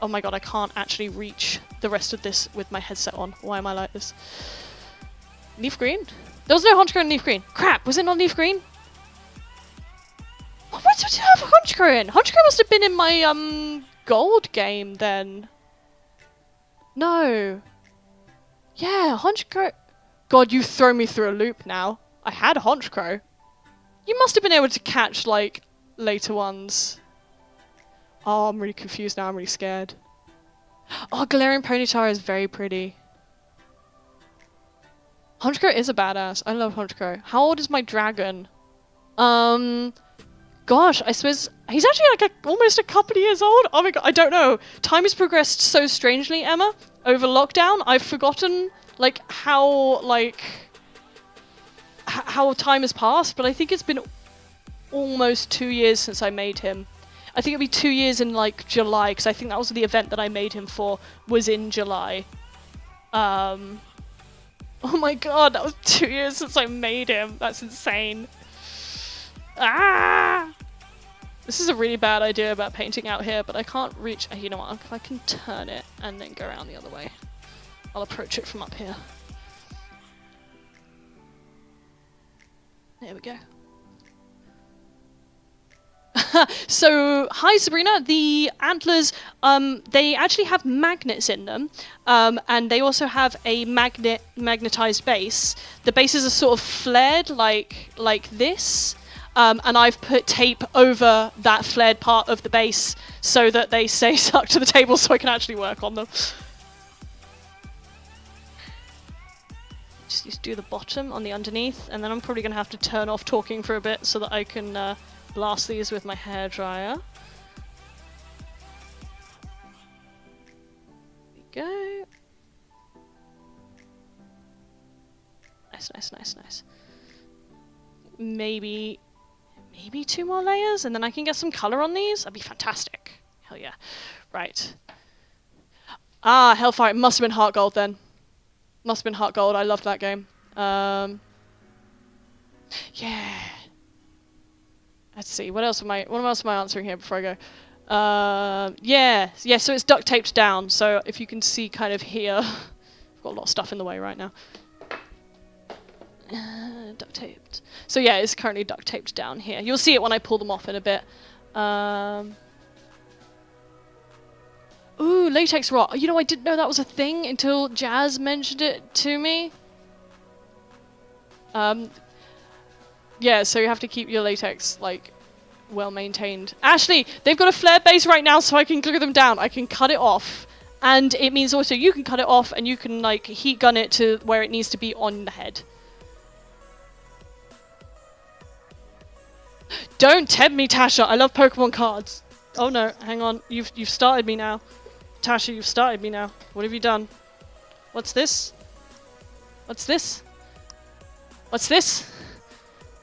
Oh my god, I can't actually reach the rest of this with my headset on. Why am I like this? Leaf Green? There was no Honchkrow in Leaf Green. Crap, was it not Leaf Green? What did you have Honchkrow in? Honchkrow must have been in my gold game then. No. Yeah, Honchkrow. God, you throw me through a loop now. I had Honchkrow. You must have been able to catch like later ones. Oh, I'm really confused now. I'm really scared. Oh, Galarian Ponyta is very pretty. Honchkrow is a badass. I love Honchkrow. How old is my dragon? Gosh, I suppose he's actually like almost a couple of years old. Oh my god, I don't know. Time has progressed so strangely, Emma. Over lockdown, I've forgotten like how time has passed, but I think it's been almost 2 years since I made him. I think it'll be 2 years in like July, because I think that was the event that I made him for, was in July. Oh my god, that was 2 years since I made him. That's insane. Ah! This is a really bad idea about painting out here, but I can't reach... You know what, if I can turn it and then go around the other way. I'll approach it from up here. There we go. So, hi Sabrina, the antlers, they actually have magnets in them, and they also have a magnetized base. The bases are sort of flared like this, and I've put tape over that flared part of the base so that they stay stuck to the table so I can actually work on them. Just do the bottom on the underneath, and then I'm probably going to have to turn off talking for a bit so that I can blast these with my hairdryer. There we go. Nice. Maybe 2 more layers, and then I can get some color on these. That'd be fantastic. Hell yeah. Right. Ah, Hellfire. It must have been Heart Gold then. Must have been Heart Gold. I loved that game. Yeah. let's see, what else am I answering here before I go? Yeah, so it's duct taped down, so if you can see kind of here, I've got a lot of stuff in the way right now. Duct taped. So yeah, it's currently duct taped down here. You'll see it when I pull them off in a bit. Ooh, latex rot. You know, I didn't know that was a thing until Jazz mentioned it to me. Yeah, so you have to keep your latex, like, well maintained. Ashley, they've got a flare base right now, so I can glue them down. I can cut it off. And it means also you can cut it off and you can, like, heat gun it to where it needs to be on the head. Don't tempt me, Tasha. I love Pokemon cards. Oh no, hang on. You've started me now. Tasha, you've started me now. What have you done? What's this? What's this? What's this?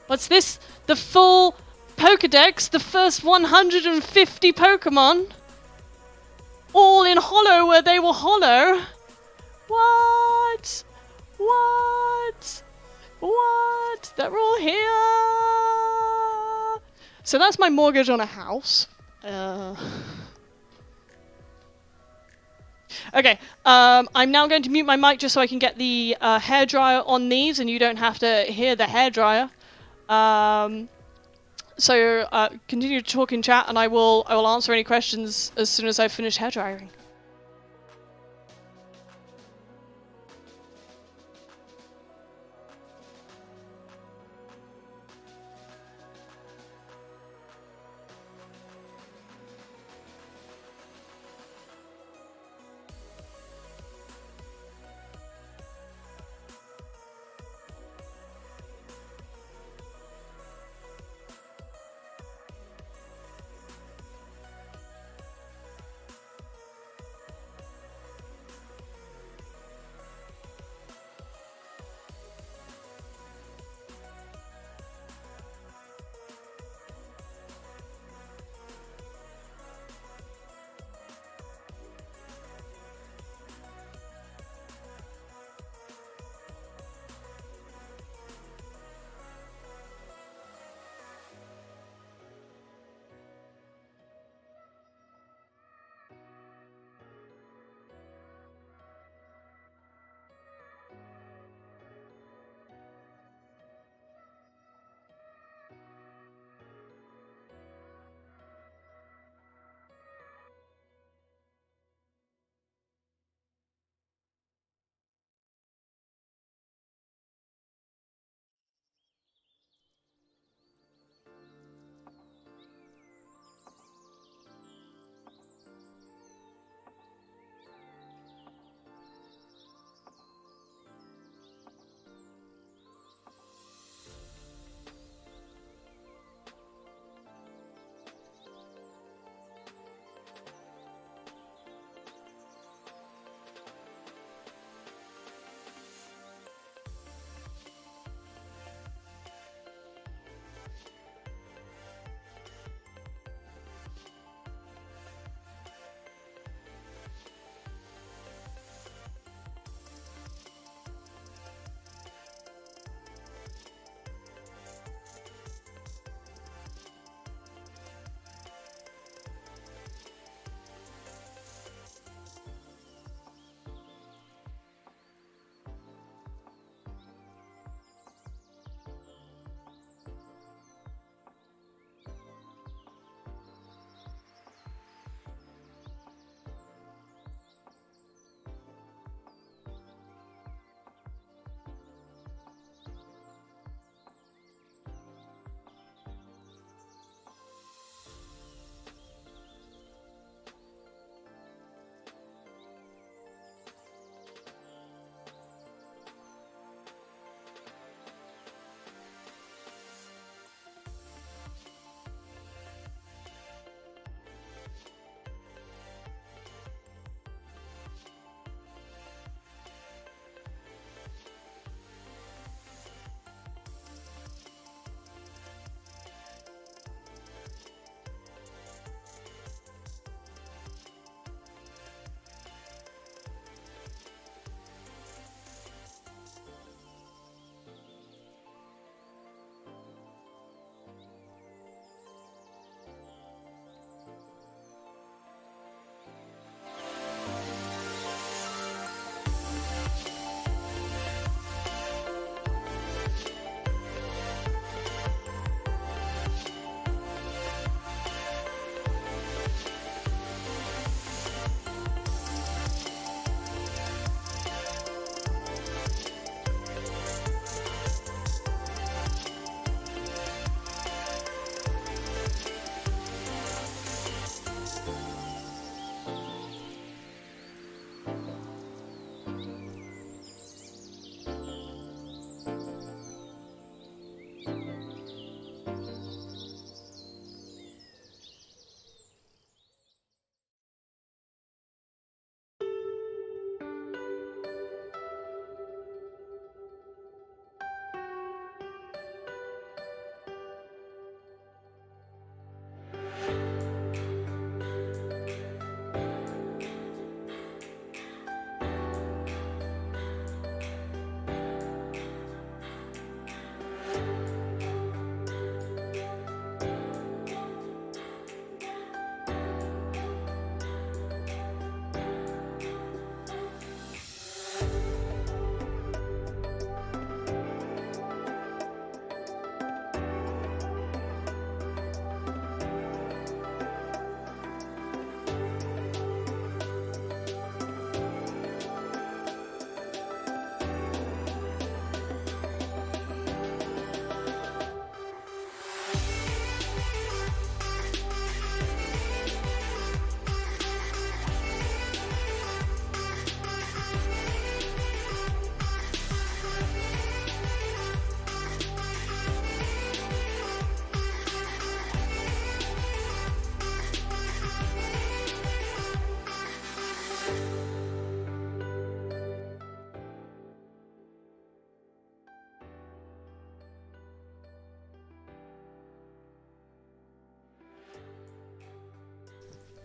What's this? The full Pokedex, the first 150 Pokemon, all in holo where they were holo. What? What? What? They're all here. So that's my mortgage on a house. Okay, I'm now going to mute my mic just so I can get the hairdryer on these and you don't have to hear the hairdryer. So continue to talk in chat and I will answer any questions as soon as I finish hairdrying.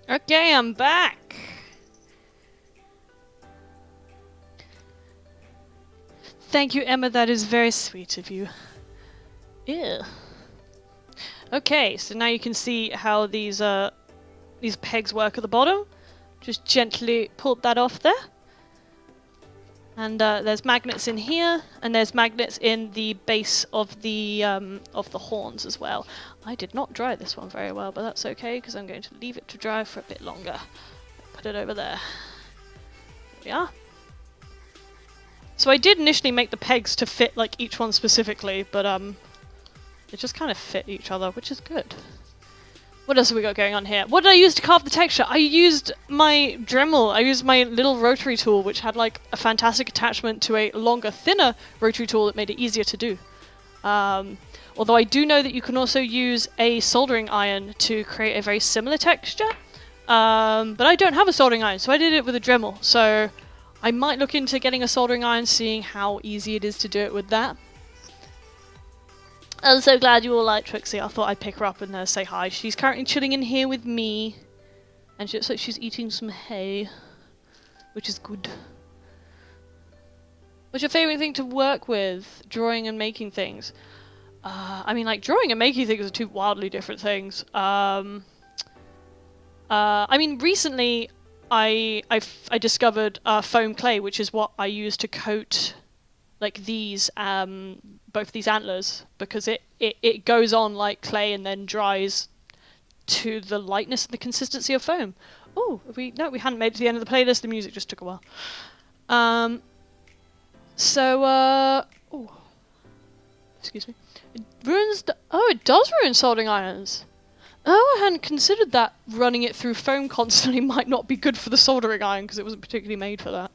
Okay, I'm back. Thank you, Emma. That is very sweet of you. Ew. Okay, so now you can see how these pegs work at the bottom. Just gently pull that off there. And there's magnets in here, and there's magnets in the base of the horns as well. I did not dry this one very well, but that's okay because I'm going to leave it to dry for a bit longer. Put it over there. There we are. So I did initially make the pegs to fit like each one specifically, but they just kind of fit each other, which is good. What else have we got going on here? What did I use to carve the texture? I used my Dremel. I used my little rotary tool, which had like a fantastic attachment to a longer, thinner rotary tool that made it easier to do. Although I do know that you can also use a soldering iron to create a very similar texture. But I don't have a soldering iron, so I did it with a Dremel. So I might look into getting a soldering iron, seeing how easy it is to do it with that. I'm so glad you all like Trixie. I thought I'd pick her up and say hi. She's currently chilling in here with me. And she looks like she's eating some hay. Which is good. What's your favourite thing to work with? Drawing and making things. I mean, like, drawing and making things are two wildly different things. I mean, recently I discovered foam clay, which is what I use to coat like these both these antlers, because it goes on like clay and then dries to the lightness and the consistency of foam. Oh, we hadn't made it to the end of the playlist. The music just took a while. Oh, excuse me. It ruins it does ruin soldering irons. Oh, I hadn't considered that running it through foam constantly might not be good for the soldering iron because it wasn't particularly made for that.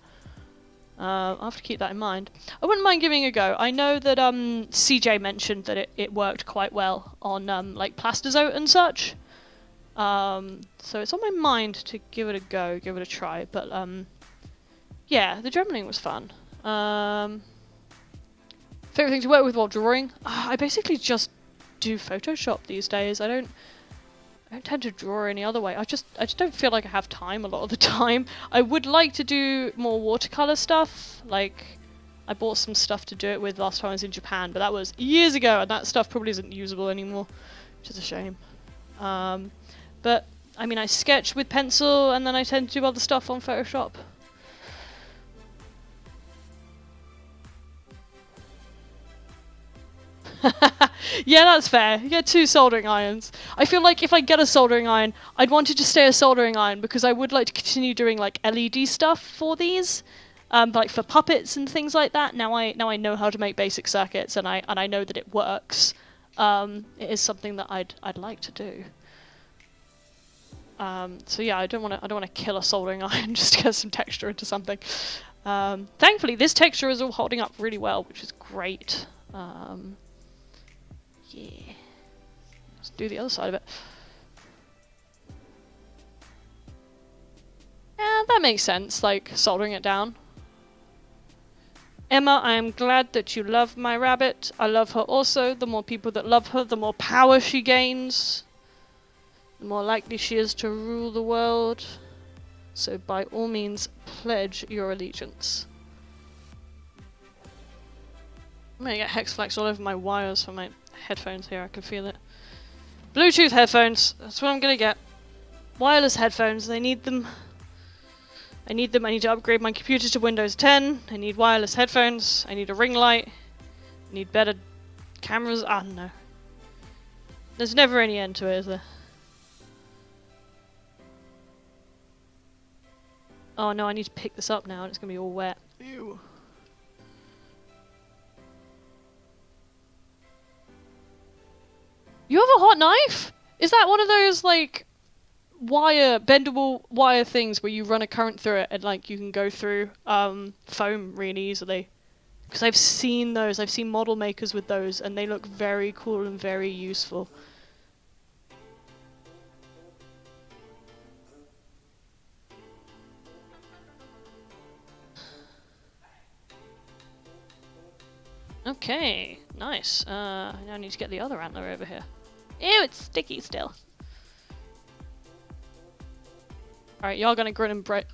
I'll have to keep that in mind. I wouldn't mind giving it a go. I know that CJ mentioned that it worked quite well on like Plastizote and such. So it's on my mind to give it a go, give it a try. But yeah, the dremeling was fun. Favorite thing to work with while drawing? I basically just do Photoshop these days. I don't tend to draw any other way. I just don't feel like I have time a lot of the time. I would like to do more watercolor stuff. Like, I bought some stuff to do it with last time I was in Japan, but that was years ago, and that stuff probably isn't usable anymore, which is a shame. But, I mean, I sketch with pencil, and then I tend to do other stuff on Photoshop. Yeah, that's fair. You get 2 soldering irons. I feel like if I get a soldering iron, I'd want it to stay a soldering iron because I would like to continue doing like LED stuff for these, like for puppets and things like that. Now I know how to make basic circuits and I know that it works. It is something that I'd like to do. So yeah, I don't want to kill a soldering iron just to get some texture into something. Thankfully, this texture is all holding up really well, which is great. Yeah. Let's do the other side of it. Yeah, that makes sense, like soldering it down. Emma, I am glad that you love my rabbit. I love her also. The more people that love her, the more power she gains. The more likely she is to rule the world. So by all means, pledge your allegiance. I'm gonna get hexflex all over my wires for my headphones here, I can feel it. Bluetooth headphones, that's what I'm gonna get. Wireless headphones, I need them. I need to upgrade my computer to Windows 10. I need wireless headphones. I need a ring light. I need better cameras. I don't know. There's never any end to it, is there? Oh no, I need to pick this up now and it's gonna be all wet. Ew. You have a hot knife? Is that one of those, like, bendable wire things where you run a current through it and, like, you can go through foam really easily? Because I've seen those. I've seen model makers with those, and they look very cool and very useful. Okay, nice. Now I need to get the other antler over here. Ew, it's sticky still. Alright, y'all gonna grin and bread.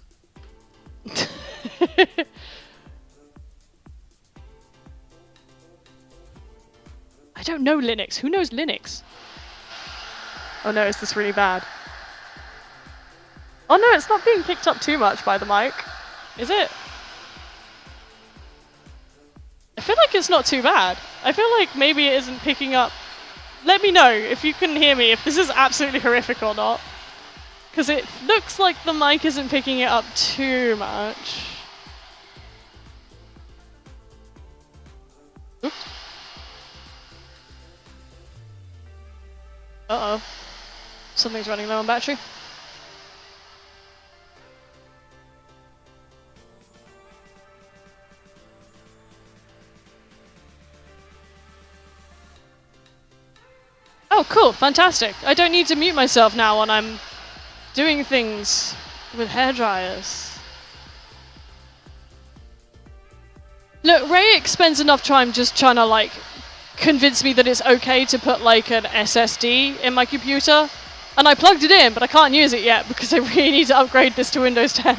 I don't know Linux. Who knows Linux? Oh no, is this really bad? Oh no, it's not being picked up too much by the mic. Is it? I feel like it's not too bad. I feel like maybe it isn't picking up. Let me know if you can hear me, if this is absolutely horrific or not. Because it looks like the mic isn't picking it up too much. Oops. Uh-oh. Something's running low on battery. Oh, cool. Fantastic. I don't need to mute myself now when I'm doing things with hairdryers. Look, Rayik spends enough time just trying to, like, convince me that it's okay to put, like, an SSD in my computer. And I plugged it in, but I can't use it yet because I really need to upgrade this to Windows 10.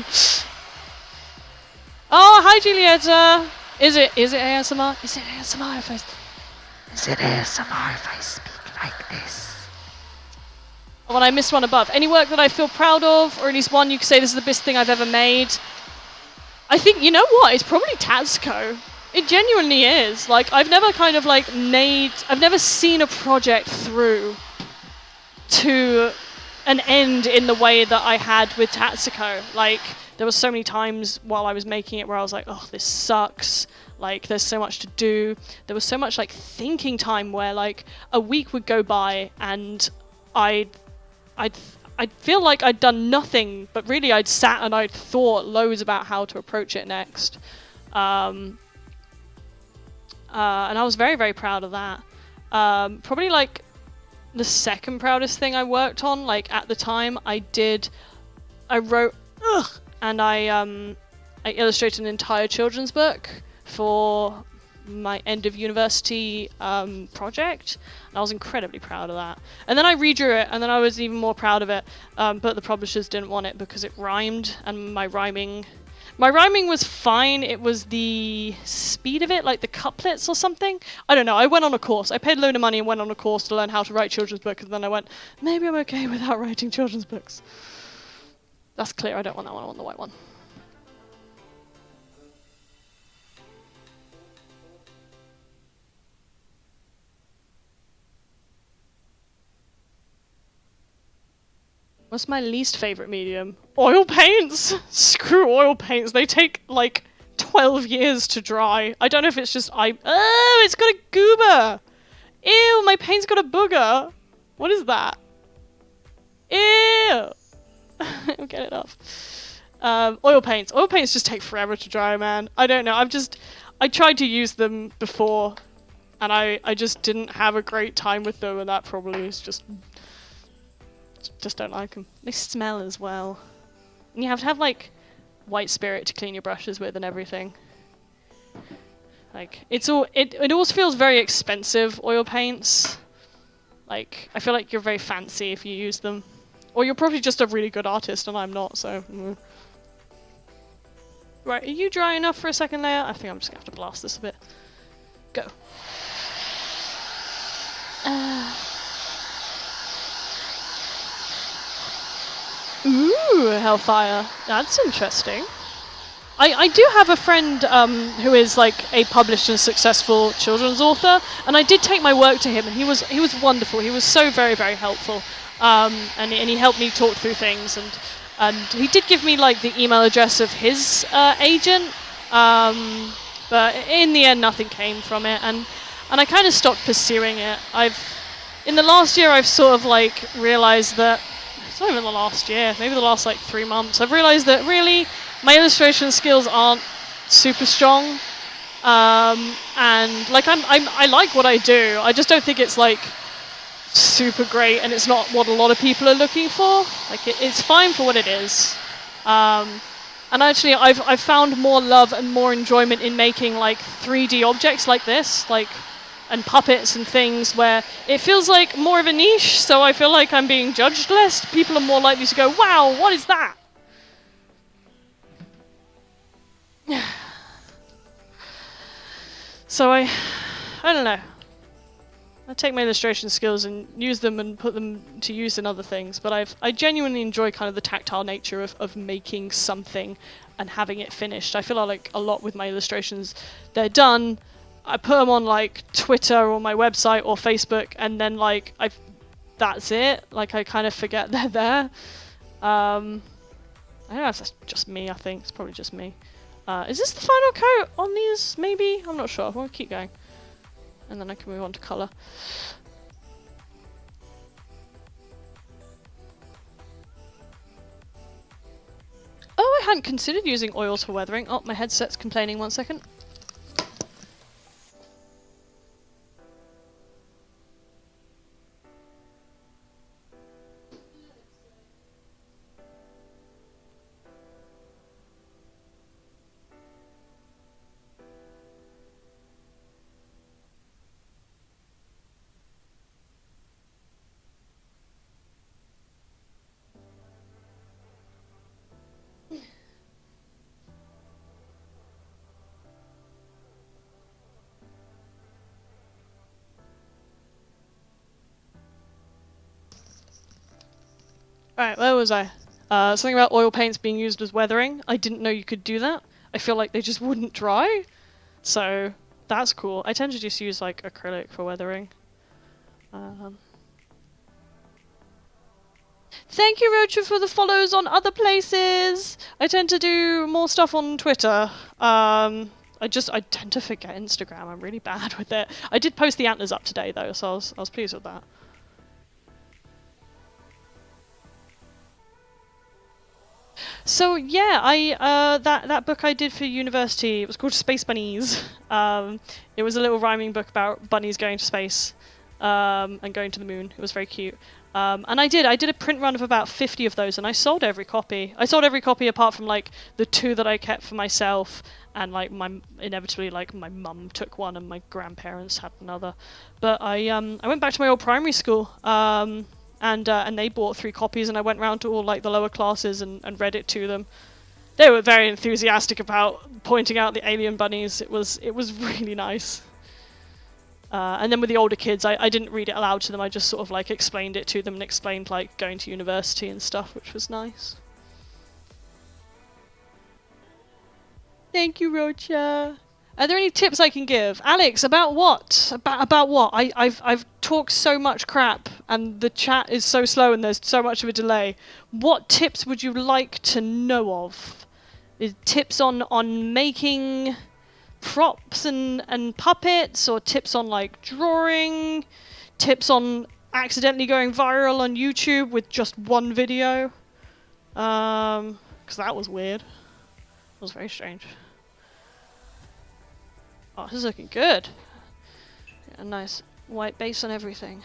Oh, hi, Julieta. Is it ASMR? Is it ASMR if I speak like this? When I missed one above. Any work that I feel proud of, or at least one you could say this is the best thing I've ever made? I think, you know what? It's probably Tatsuko. It genuinely is. Like, I've never kind of like I've never seen a project through to an end in the way that I had with Tatsuko. Like, there were so many times while I was making it where I was like, oh, this sucks. Like, there's so much to do. There was so much like thinking time where like a week would go by and I'd feel like I'd done nothing, but really I'd sat and I'd thought loads about how to approach it next. And I was very, very proud of that. Probably like the second proudest thing I worked on, like at the time, I wrote, and I illustrated an entire children's book for my end of university project, and I was incredibly proud of that. And then I redrew it, and then I was even more proud of it, but the publishers didn't want it because it rhymed, and my rhyming was fine. It was the speed of it, like the couplets or something. I don't know. I went on a course. I paid a load of money and went on a course to learn how to write children's books, and then I went, maybe I'm okay without writing children's books. That's clear. I don't want that one. I want the white one. What's my least favorite medium? Oil paints! Screw oil paints. They take like 12 years to dry. I don't know if it's just oh, it's got a goober! Ew, my paint's got a booger! What is that? Ew! I'll get it off. Oil paints. Oil paints just take forever to dry, man. I don't know. I tried to use them before, and I just didn't have a great time with them, and that probably is just don't like them. They smell as well. And you have to have like white spirit to clean your brushes with and everything. Like it always feels very expensive, oil paints. Like I feel like you're very fancy if you use them. Or you're probably just a really good artist and I'm not, so Right, are you dry enough for a second layer? I think I'm just gonna have to blast this a bit. Go. Ooh, Hellfire. That's interesting. I do have a friend who is like a published and successful children's author, and I did take my work to him, and he was wonderful. He was so very, very helpful, and he helped me talk through things, and he did give me like the email address of his agent, but in the end nothing came from it, and I kind of stopped pursuing it. In the last year I've sort of like realized that. It's not even the last year, maybe the last like 3 months. I've realized that really my illustration skills aren't super strong, and like I like what I do. I just don't think it's like super great, and it's not what a lot of people are looking for. Like it's fine for what it is, and actually I've found more love and more enjoyment in making like 3D objects like this, like. And puppets and things where it feels like more of a niche, so I feel like I'm being judged less. People are more likely to go, wow, what is that? So I don't know. I take my illustration skills and use them and put them to use in other things, but I genuinely enjoy kind of the tactile nature of making something and having it finished. I feel like a lot with my illustrations, they're done, I put them on like Twitter or my website or Facebook, and then like that's it. Like I kind of forget they're there. I don't know if that's just me, I think. It's probably just me. Is this the final coat on these, maybe? I'm not sure. We'll keep going. And then I can move on to colour. Oh, I hadn't considered using oils for weathering. Oh, my headset's complaining, 1 second. Alright, where was I? Something about oil paints being used as weathering. I didn't know you could do that. I feel like they just wouldn't dry. So, that's cool. I tend to just use like acrylic for weathering. Thank you, Rocha, for the follows on other places. I tend to do more stuff on Twitter. I tend to forget Instagram. I'm really bad with it. I did post the antlers up today though, so I was pleased with that. So yeah, that book I did for university, it was called Space Bunnies. It was a little rhyming book about bunnies going to space and going to the moon. It was very cute. And I did a print run of about 50 of those, and I sold every copy. I sold every copy apart from like the 2 that I kept for myself, and like inevitably like my mum took one and my grandparents had another. But I went back to my old primary school. And they bought 3 copies, and I went round to all like the lower classes and read it to them. They were very enthusiastic about pointing out the alien bunnies. It was really nice. And then with the older kids, I didn't read it aloud to them. I just sort of like explained it to them and explained like going to university and stuff, which was nice. Thank you, Rocha. Are there any tips I can give? Alex, about what? About what? I've talked so much crap and the chat is so slow and there's so much of a delay. What tips would you like to know of? Tips on making props and puppets, or tips on like drawing? Tips on accidentally going viral on YouTube with just one video? 'Cause that was weird. It was very strange. Oh, this is looking good. A nice white base on everything.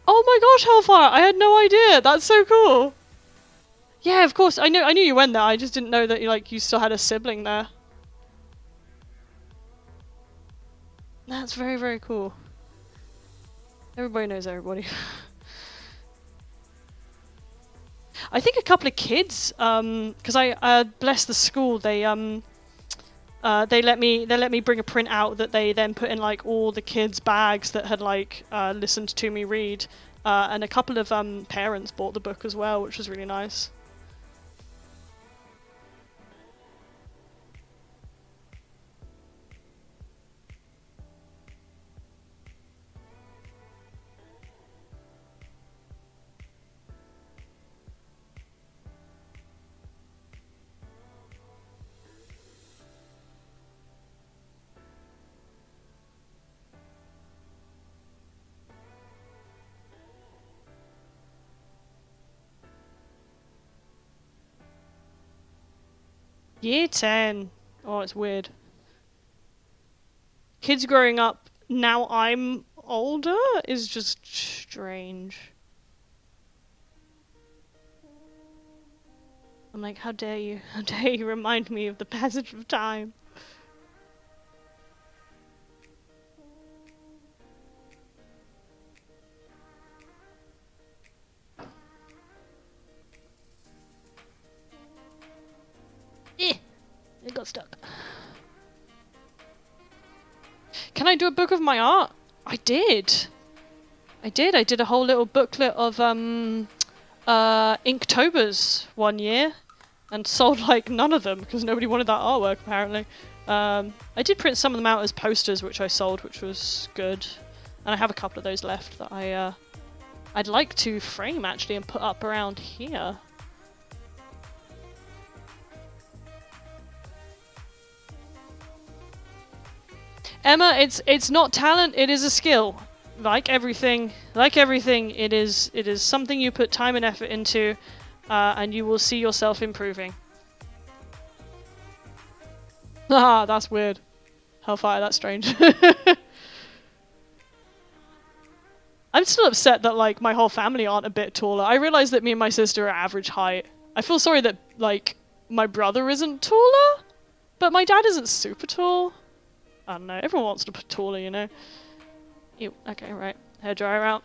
Oh my gosh, Hellfire! I had no idea. That's so cool. Yeah, of course. I knew you went there. I just didn't know that you still had a sibling there. That's very, very cool. Everybody knows everybody. I think a couple of kids, because I bless the school, they let me bring a print out that they then put in like all the kids' bags that had like listened to me read, and a couple of parents bought the book as well, which was really nice. Year 10. Oh, it's weird. Kids growing up, now I'm older, is just strange. I'm like, how dare you? How dare you remind me of the passage of time? Eh. It got stuck. Can I do a book of my art? I did. I did a whole little booklet of Inktobers one year and sold like none of them because nobody wanted that artwork apparently. I did print some of them out as posters which I sold, which was good. And I have a couple of those left that I'd like to frame actually and put up around here. Emma, it's not talent, it is a skill. Like everything, it is something you put time and effort into, and you will see yourself improving. Haha, that's weird. Hellfire, that's strange. I'm still upset that like my whole family aren't a bit taller. I realize that me and my sister are average height. I feel sorry that like my brother isn't taller, but my dad isn't super tall. I don't know, everyone wants to be taller, you know. Ew, okay, right. Hairdryer out.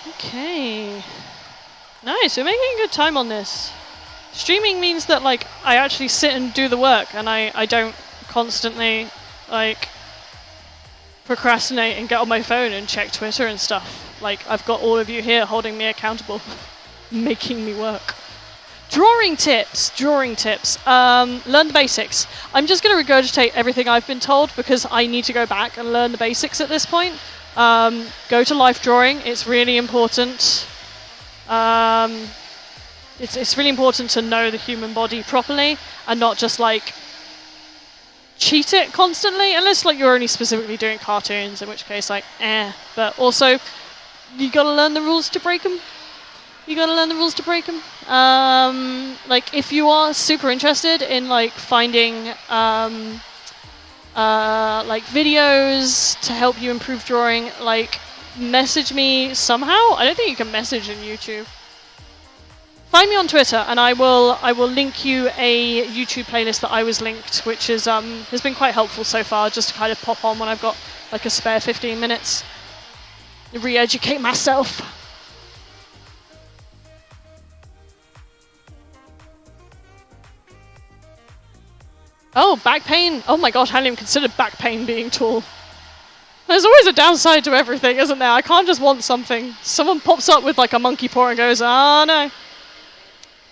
Okay. Nice, we're making good time on this. Streaming means that like I actually sit and do the work and I don't constantly like procrastinate and get on my phone and check Twitter and stuff. Like I've got all of you here holding me accountable, making me work. Drawing tips. Learn the basics. I'm just going to regurgitate everything I've been told because I need to go back and learn the basics at this point. Go to life drawing. It's really important. It's really important to know the human body properly and not just like cheat it constantly, unless like you're only specifically doing cartoons, in which case like but also you gotta learn the rules to break them. Like if you are super interested in like finding like videos to help you improve drawing, like message me somehow. I don't think you can message in YouTube. Find me on Twitter and I will link you a YouTube playlist that I was linked, which is has been quite helpful so far, just to kind of pop on when I've got like a spare 15 minutes. Re-educate myself. Oh, back pain. Oh my gosh, I hadn't even considered back pain being tall. There's always a downside to everything, isn't there? I can't just want something. Someone pops up with like a monkey paw and goes, oh no.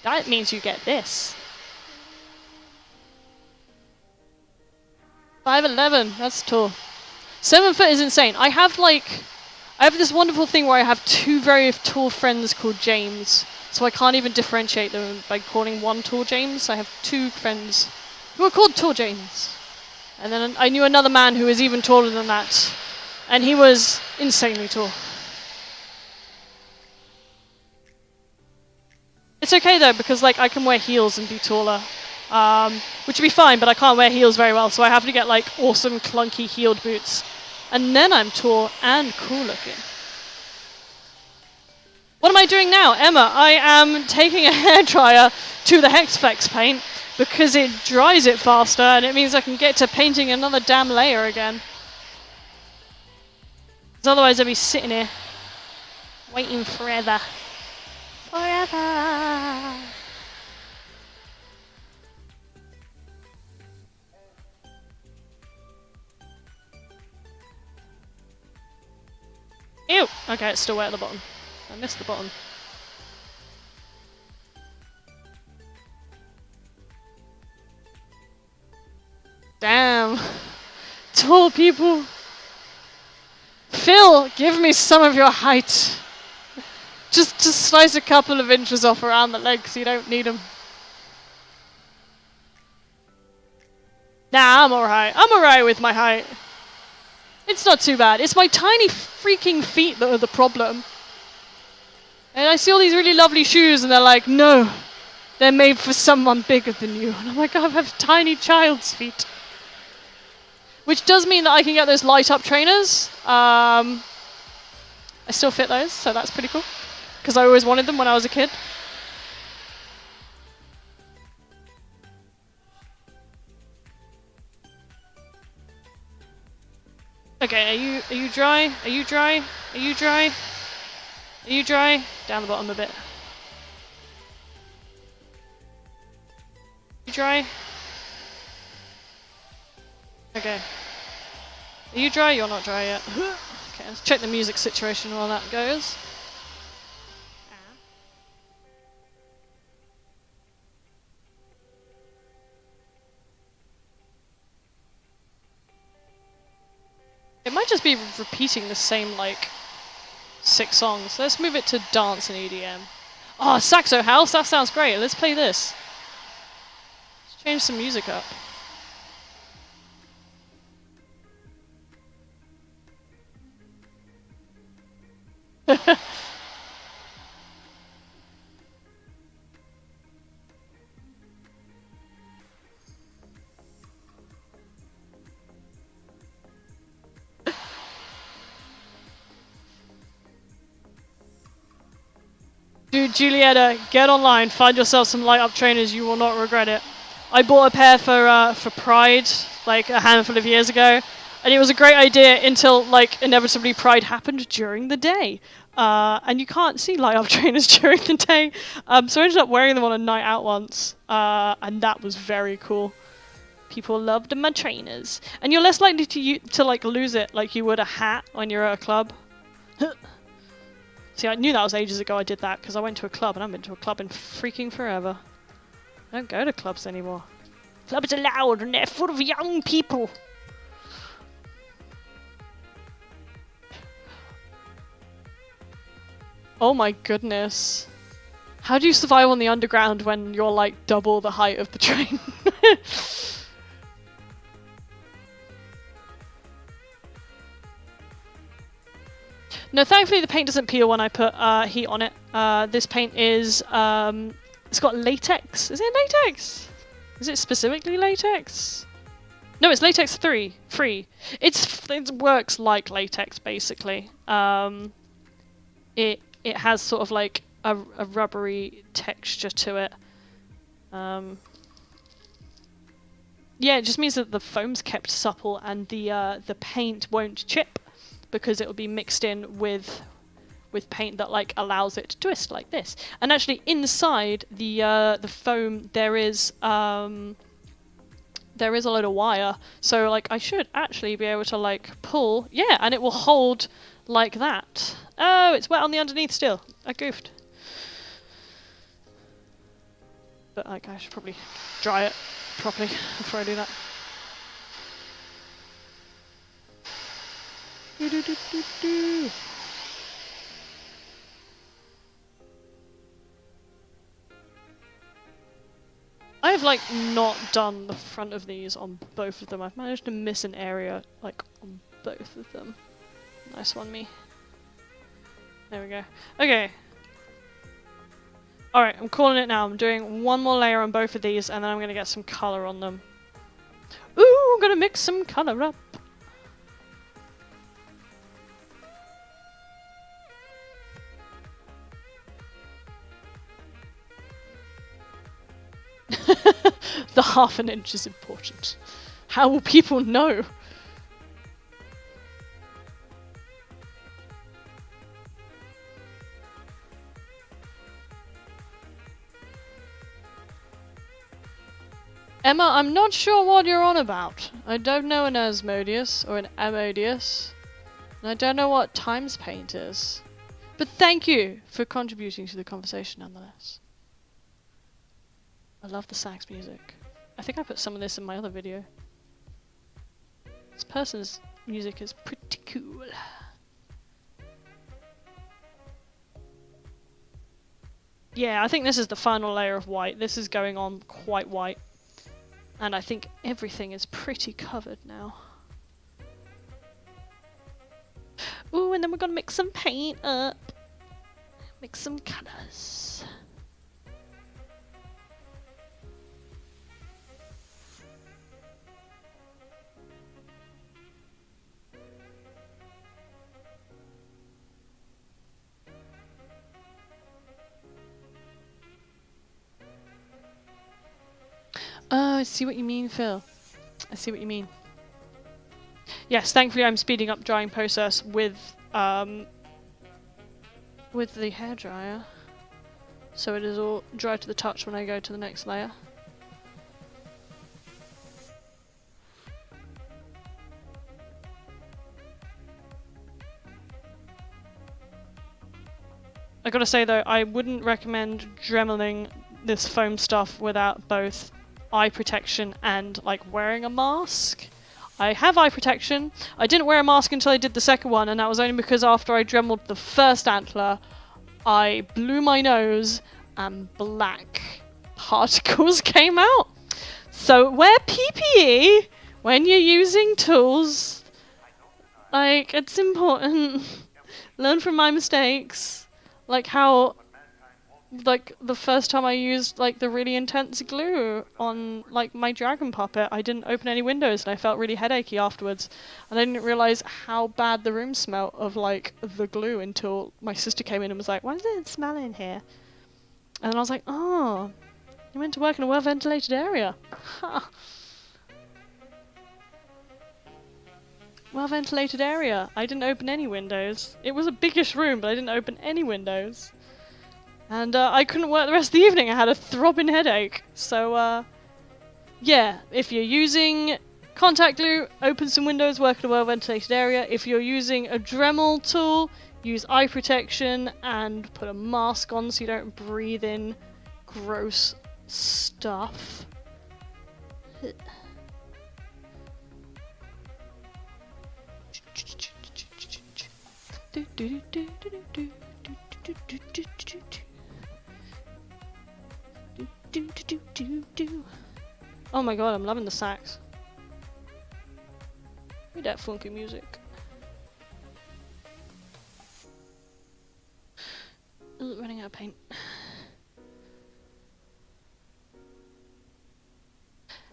That means you get this. 5'11", that's tall. 7 foot is insane. I have this wonderful thing where I have two very tall friends called James. So I can't even differentiate them by calling one tall James. I have two friends who are called Tall James. And then I knew another man who was even taller than that. And he was insanely tall. It's okay though, because like I can wear heels and be taller. Which would be fine, but I can't wear heels very well, so I have to get like awesome clunky heeled boots. And then I'm tall and cool looking. What am I doing now? Emma, I am taking a hairdryer to the hexflex paint because it dries it faster and it means I can get to painting another damn layer again. Because otherwise I'd be sitting here waiting forever. Forever. Ew! Okay, it's still wet at the bottom. I missed the bottom. Damn. Tall people. Phil, give me some of your height. Just slice a couple of inches off around the legs, you don't need them. Nah, I'm alright. I'm alright with my height. It's not too bad. It's my tiny freaking feet that are the problem. And I see all these really lovely shoes and they're like, no, they're made for someone bigger than you. And I'm like, I have tiny child's feet. Which does mean that I can get those light up trainers. I still fit those, so that's pretty cool. Because I always wanted them when I was a kid. Okay, are you dry? Are you dry? Are you dry? Are you dry? Down the bottom a bit. You dry? Okay. Are you dry? You're not dry yet. Okay, let's check the music situation while that goes. It might just be repeating the same, like, 6 songs. Let's move it to dance and EDM. Oh, Saxo House! That sounds great. Let's play this. Let's change some music up. Dude, Julietta, get online, find yourself some light up trainers, you will not regret it. I bought a pair for Pride, like a handful of years ago, and it was a great idea until, like, inevitably Pride happened during the day. And you can't see light up trainers during the day, so I ended up wearing them on a night out once, and that was very cool. People loved my trainers. And you're less likely to like lose it like you would a hat when you're at a club. See, I knew that was ages ago I did that because I went to a club and I haven't been to a club in freaking forever. I don't go to clubs anymore. Clubs are loud and they're full of young people. Oh my goodness. How do you survive on the underground when you're like double the height of the train? No, thankfully the paint doesn't peel when I put heat on it. This paint is, it's got latex. Is it latex? Is it specifically latex? No, it's latex free. It works like latex basically. It has sort of like a rubbery texture to it. Yeah, it just means that the foam's kept supple and the paint won't chip, because it will be mixed in with paint that like allows it to twist like this. And actually inside the foam there is a load of wire, so like I should actually be able to like pull, yeah, and it will hold like that. Oh, it's wet on the underneath still. I goofed. But like I should probably dry it properly before I do that. I've like not done the front of these on both of them. I've managed to miss an area like on both of them. Nice one, me. There we go. Okay. Alright, I'm calling it now. I'm doing one more layer on both of these and then I'm going to get some colour on them. Ooh, I'm going to mix some colour up. The half an inch is important. How will people know? Emma, I'm not sure what you're on about. I don't know an Asmodeus or an Amodius. And I don't know what Times Paint is. But thank you for contributing to the conversation nonetheless. I love the sax music. I think I put some of this in my other video. This person's music is pretty cool. Yeah, I think this is the final layer of white. This is going on quite white. And I think everything is pretty covered now. Ooh, and then we're gonna mix some paint up. Mix some colours. Oh, I see what you mean, Phil. I see what you mean. Yes, thankfully I'm speeding up drying process with the hairdryer. So it is all dry to the touch when I go to the next layer. I gotta say though, I wouldn't recommend dremeling this foam stuff without both eye protection and like wearing a mask. I have eye protection. I didn't wear a mask until I did the second one, and that was only because after I dremeled the first antler, I blew my nose and black particles came out. So wear PPE when you're using tools. Like, it's important. Learn from my mistakes. Like how, like, the first time I used, like, the really intense glue on, like, my dragon puppet, I didn't open any windows and I felt really headachy afterwards. And I didn't realise how bad the room smelled of, like, the glue until my sister came in and was like, why does it smell in here? And then I was like, oh, you went to work in a well-ventilated area. Ha. Well-ventilated area. I didn't open any windows. It was a biggish room, but I didn't open any windows. And I couldn't work the rest of the evening. I had a throbbing headache. So, yeah, if you're using contact glue, open some windows, work in a well-ventilated area. If you're using a Dremel tool, use eye protection and put a mask on so you don't breathe in gross stuff. Oh my god, I'm loving the sax. Read that funky music. Ooh, running out of paint.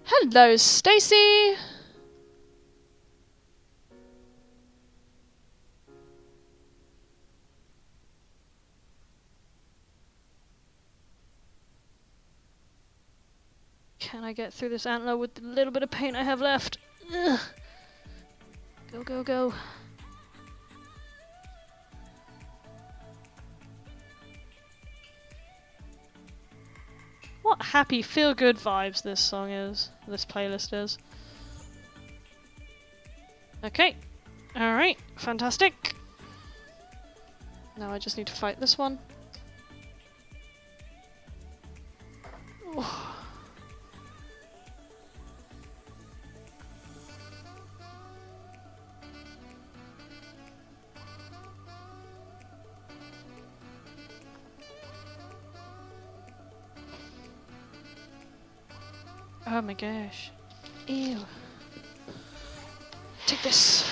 Hello, Stacy! Can I get through this antler with the little bit of paint I have left? Ugh. Go, go, go. What happy, feel-good vibes this song is. This playlist is. Okay. Alright, fantastic. Now I just need to fight this one. Oh. Oh my gosh. Ew. Take this.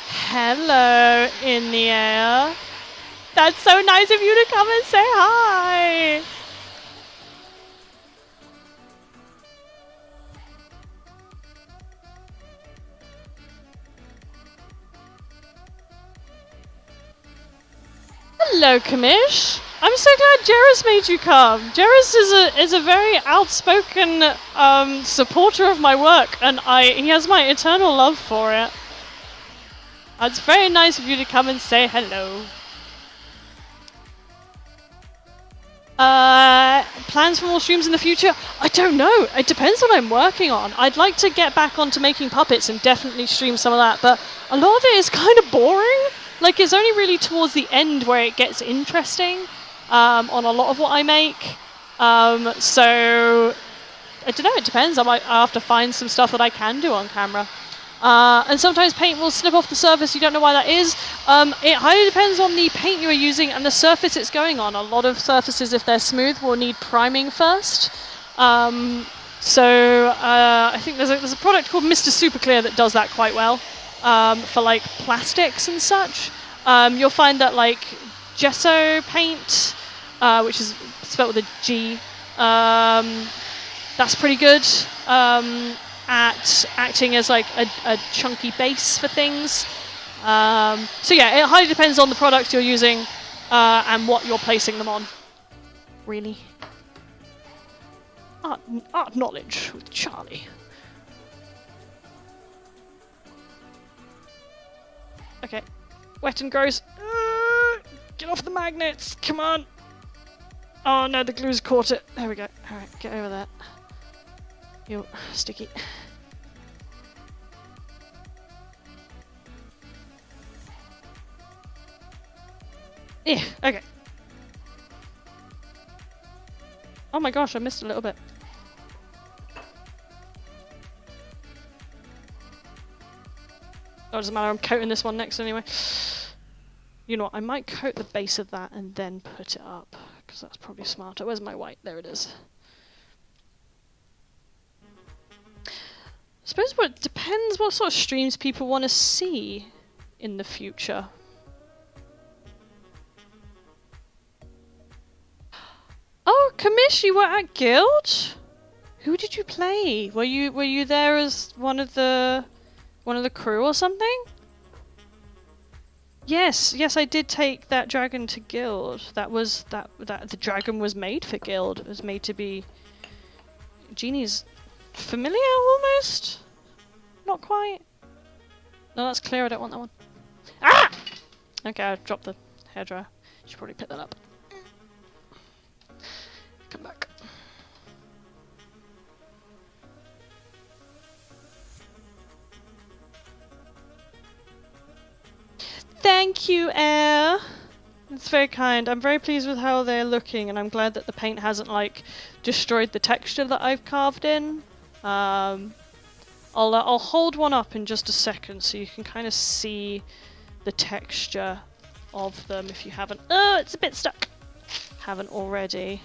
Hello in the air. That's so nice of you to come and say hi. Hello, Kamish. I'm so glad Jerris made you come. Jerris is a very outspoken supporter of my work, and he has my eternal love for it. It's very nice of you to come and say hello. Plans for more streams in the future? I don't know. It depends what I'm working on. I'd like to get back onto making puppets and definitely stream some of that, but a lot of it is kind of boring. Like, it's only really towards the end where it gets interesting on a lot of what I make. So, I don't know, it depends. I have to find some stuff that I can do on camera. And sometimes paint will slip off the surface, you don't know why that is. It highly depends on the paint you are using and the surface it's going on. A lot of surfaces, if they're smooth, will need priming first. I think there's a product called Mr. Super Clear that does that quite well. For like plastics and such. You'll find that like gesso paint, which is spelled with a G, that's pretty good at acting as like a chunky base for things. So yeah, it highly depends on the product you're using and what you're placing them on. Really. Art knowledge with Charlie. Okay. Wet and gross. Get off the magnets! Come on! Oh no, the glue's caught it. There we go. Alright, get over that. You're sticky. Yeah, okay. Oh my gosh, I missed a little bit. Oh, it doesn't matter, I'm coating this one next anyway. You know what, I might coat the base of that and then put it up, because that's probably smarter. Where's my white? There it is. I suppose it depends what sort of streams people want to see in the future. Oh, Kamish, you were at Guild? Who did you play? Were you there as one of the crew or something? Yes, I did take that dragon to Guild. That the dragon was made for Guild. It was made to be Genie's familiar almost? Not quite. No, that's clear, I don't want that one. Ah! Okay, I dropped the hairdryer. Should probably pick that up. Come back. Thank you, Air. It's very kind. I'm very pleased with how they're looking, and I'm glad that the paint hasn't like destroyed the texture that I've carved in. I'll hold one up in just a second so you can kind of see the texture of them if you haven't. Oh, it's a bit stuck. Haven't already.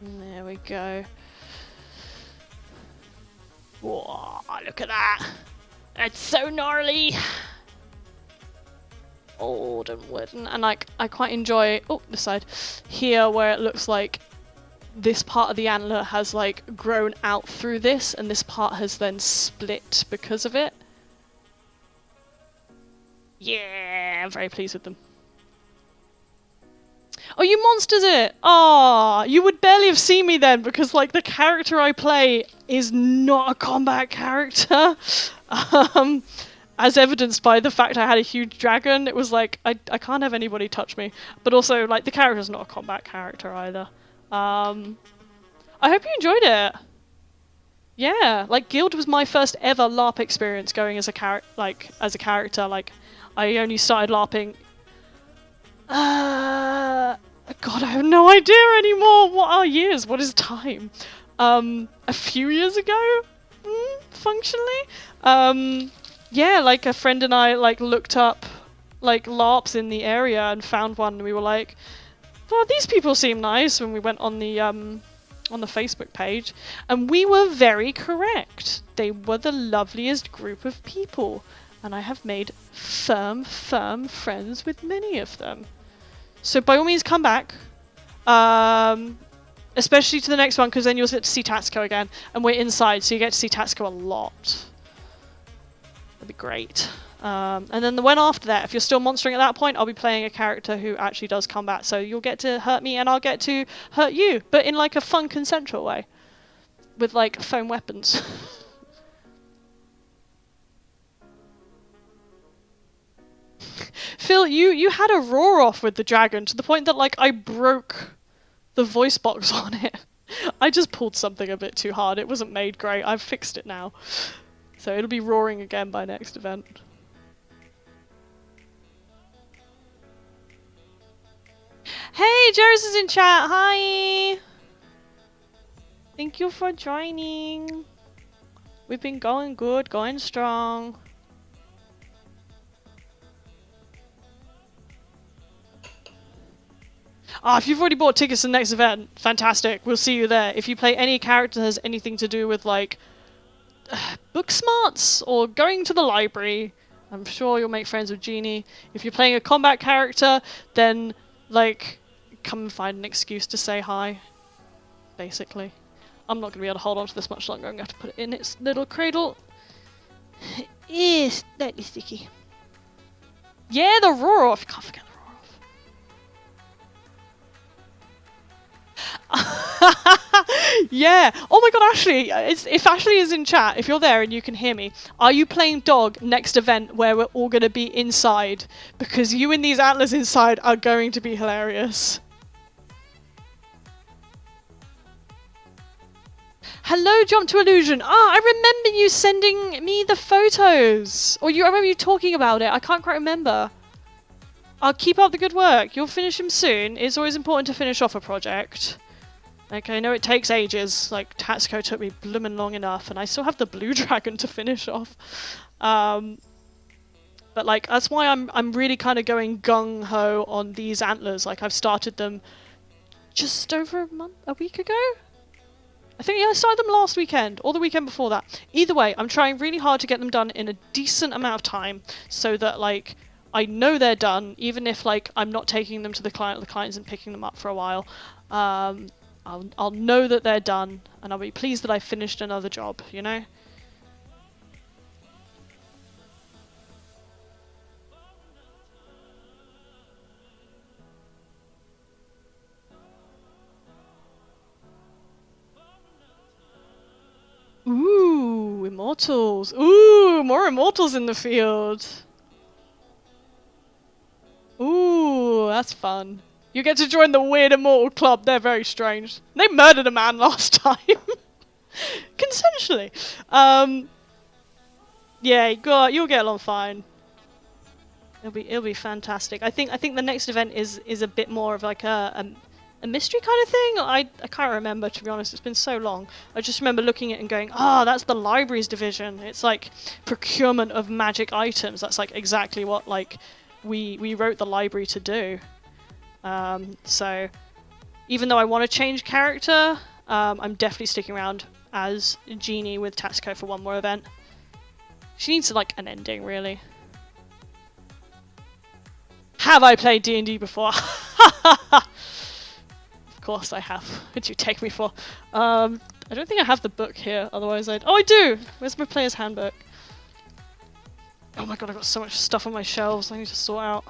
There we go. Whoa! Look at that. It's so gnarly. Old and wooden, and like I quite enjoy this side here where it looks like this part of the antler has like grown out through this and this part has then split because of it. Yeah, I'm very pleased with them. Oh, you monsters it! Ah, you would barely have seen me then because like the character I play is not a combat character. As evidenced by the fact I had a huge dragon, it was like, I can't have anybody touch me. But also, like, the character's not a combat character either. I hope you enjoyed it. Yeah, like, Guild was my first ever LARP experience going as a character. Like, I only started LARPing... God, I have no idea anymore! What are years? What is time? A few years ago? Functionally? Yeah, like a friend and I like looked up like LARPs in the area and found one and we were like, well, these people seem nice when we went on the Facebook page, and we were very correct. They were the loveliest group of people and I have made firm friends with many of them. So by all means come back. Especially to the next one because then you'll get to see Tatsuko again and we're inside so you get to see Tatsuko a lot. That'd be great. And then the one after that, if you're still monstering at that point, I'll be playing a character who actually does combat. So you'll get to hurt me and I'll get to hurt you, but in like a fun, consensual way. With like foam weapons. Phil, you had a roar off with the dragon to the point that like I broke the voice box on it. I just pulled something a bit too hard. It wasn't made great. I've fixed it now. So it'll be roaring again by next event. Hey, Jairus is in chat. Hi. Thank you for joining. We've been going good, going strong. If you've already bought tickets to the next event, fantastic. We'll see you there. If you play any character that has anything to do with like book smarts or going to the library, I'm sure you'll make friends with Genie. If you're playing a combat character, then like come and find an excuse to say hi, basically. I'm not going to be able to hold on to this much longer. I'm going to have to put it in its little cradle. It is slightly sticky. Yeah, the roar off. Can't forget the roar off. Yeah. Oh my god, Ashley. If Ashley is in chat, if you're there and you can hear me, are you playing dog next event where we're all going to be inside? Because you and these antlers inside are going to be hilarious. Hello, Jump to Illusion. Ah, I remember you sending me the photos. Or I remember you talking about it. I can't quite remember. I'll keep up the good work. You'll finish them soon. It's always important to finish off a project. Like, I know it takes ages. Like, Tatsuko took me bloomin' long enough, and I still have the blue dragon to finish off. But like, that's why I'm really kind of going gung-ho on these antlers. Like, I've started them just over a week ago? I think, yeah, I started them last weekend, or the weekend before that. Either way, I'm trying really hard to get them done in a decent amount of time, so that, like, I know they're done, even if, like, I'm not taking them to the client, or the client isn't picking them up for a while. I'll know that they're done, and I'll be pleased that I finished another job, you know? Ooh, immortals. Ooh, more immortals in the field. Ooh, that's fun. You get to join the weird immortal club. They're very strange. They murdered a man last time. Consensually. Yeah, you'll get along fine. It'll be fantastic. I think the next event is a bit more of like a mystery kind of thing. I can't remember, to be honest. It's been so long. I just remember looking at it and going, oh, that's the libraries division. It's like procurement of magic items. That's like exactly what like we wrote the library to do. So even though I want to change character, I'm definitely sticking around as Genie with Tatsuko for one more event. She needs like an ending, really. Have I played D&D before? Of course I have. What do you take me for? I don't think I have the book here, otherwise I'd... Oh, I do! Where's my player's handbook? Oh my god, I've got so much stuff on my shelves I need to sort out.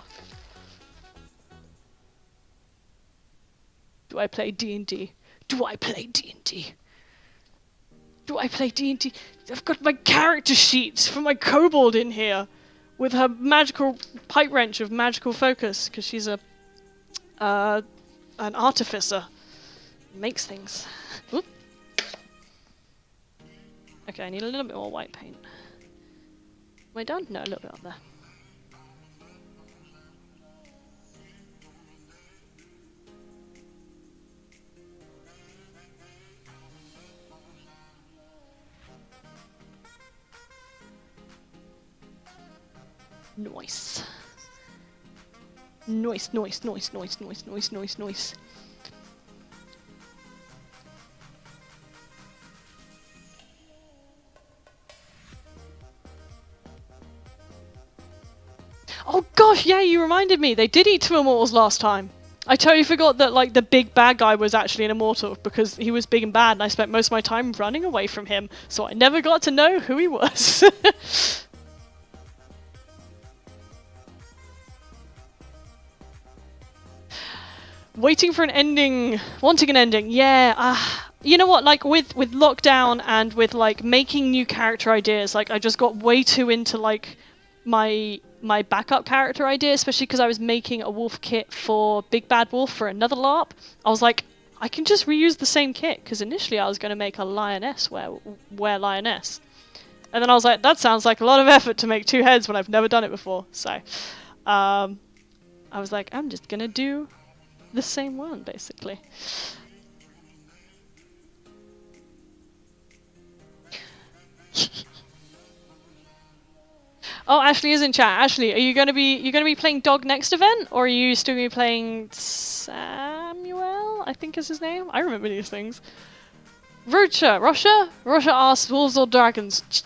Do I play D&D? Do I play D&D? Do I play D&D? I've got my character sheets for my kobold in here. With her magical pipe wrench of magical focus, because she's an artificer. Makes things. Oop. Okay, I need a little bit more white paint. Am I done? No, a little bit up there. Nice. Nice, nice, nice, nice, nice, nice, nice, nice. Oh gosh, yeah, you reminded me. They did eat 2 immortals last time. I totally forgot that like the big bad guy was actually an immortal because he was big and bad and I spent most of my time running away from him, so I never got to know who he was. Waiting for an ending, wanting an ending, yeah. You know what, like with lockdown and with like making new character ideas, like I just got way too into like my backup character idea, especially because I was making a wolf kit for Big Bad Wolf for another LARP. I was like, I can just reuse the same kit, because initially I was going to make a lioness wear lioness. And then I was like, that sounds like a lot of effort to make 2 heads when I've never done it before. So I was like, I'm just going to do the same one, basically. Oh, Ashley is in chat. Ashley, are you gonna be playing dog next event, or are you still gonna be playing Samuel? I think is his name. I remember these things. Russia asks wolves or dragons.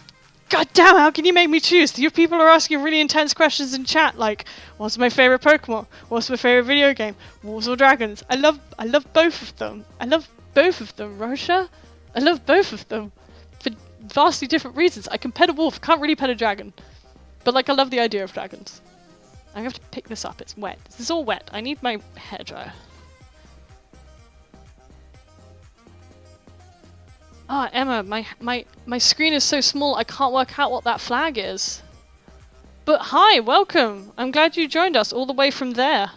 God damn! How can you make me choose? You people are asking really intense questions in chat, like, what's my favorite Pokemon? What's my favorite video game? Wolves or dragons? I love both of them. I love both of them, Russia. I love both of them for vastly different reasons. I can pet a wolf, can't really pet a dragon. But, like, I love the idea of dragons. I have to pick this up. It's wet. This is all wet. I need my hairdryer. Ah, Emma, my screen is so small I can't work out what that flag is. But hi, welcome! I'm glad you joined us all the way from there.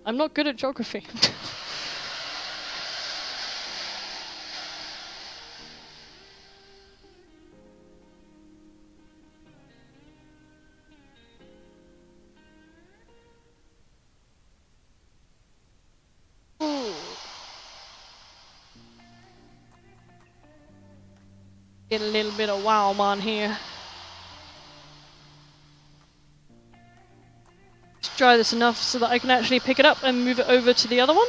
I'm not good at geography. Ooh. Get a little bit of wow on here. Just dry this enough so that I can actually pick it up and move it over to the other one.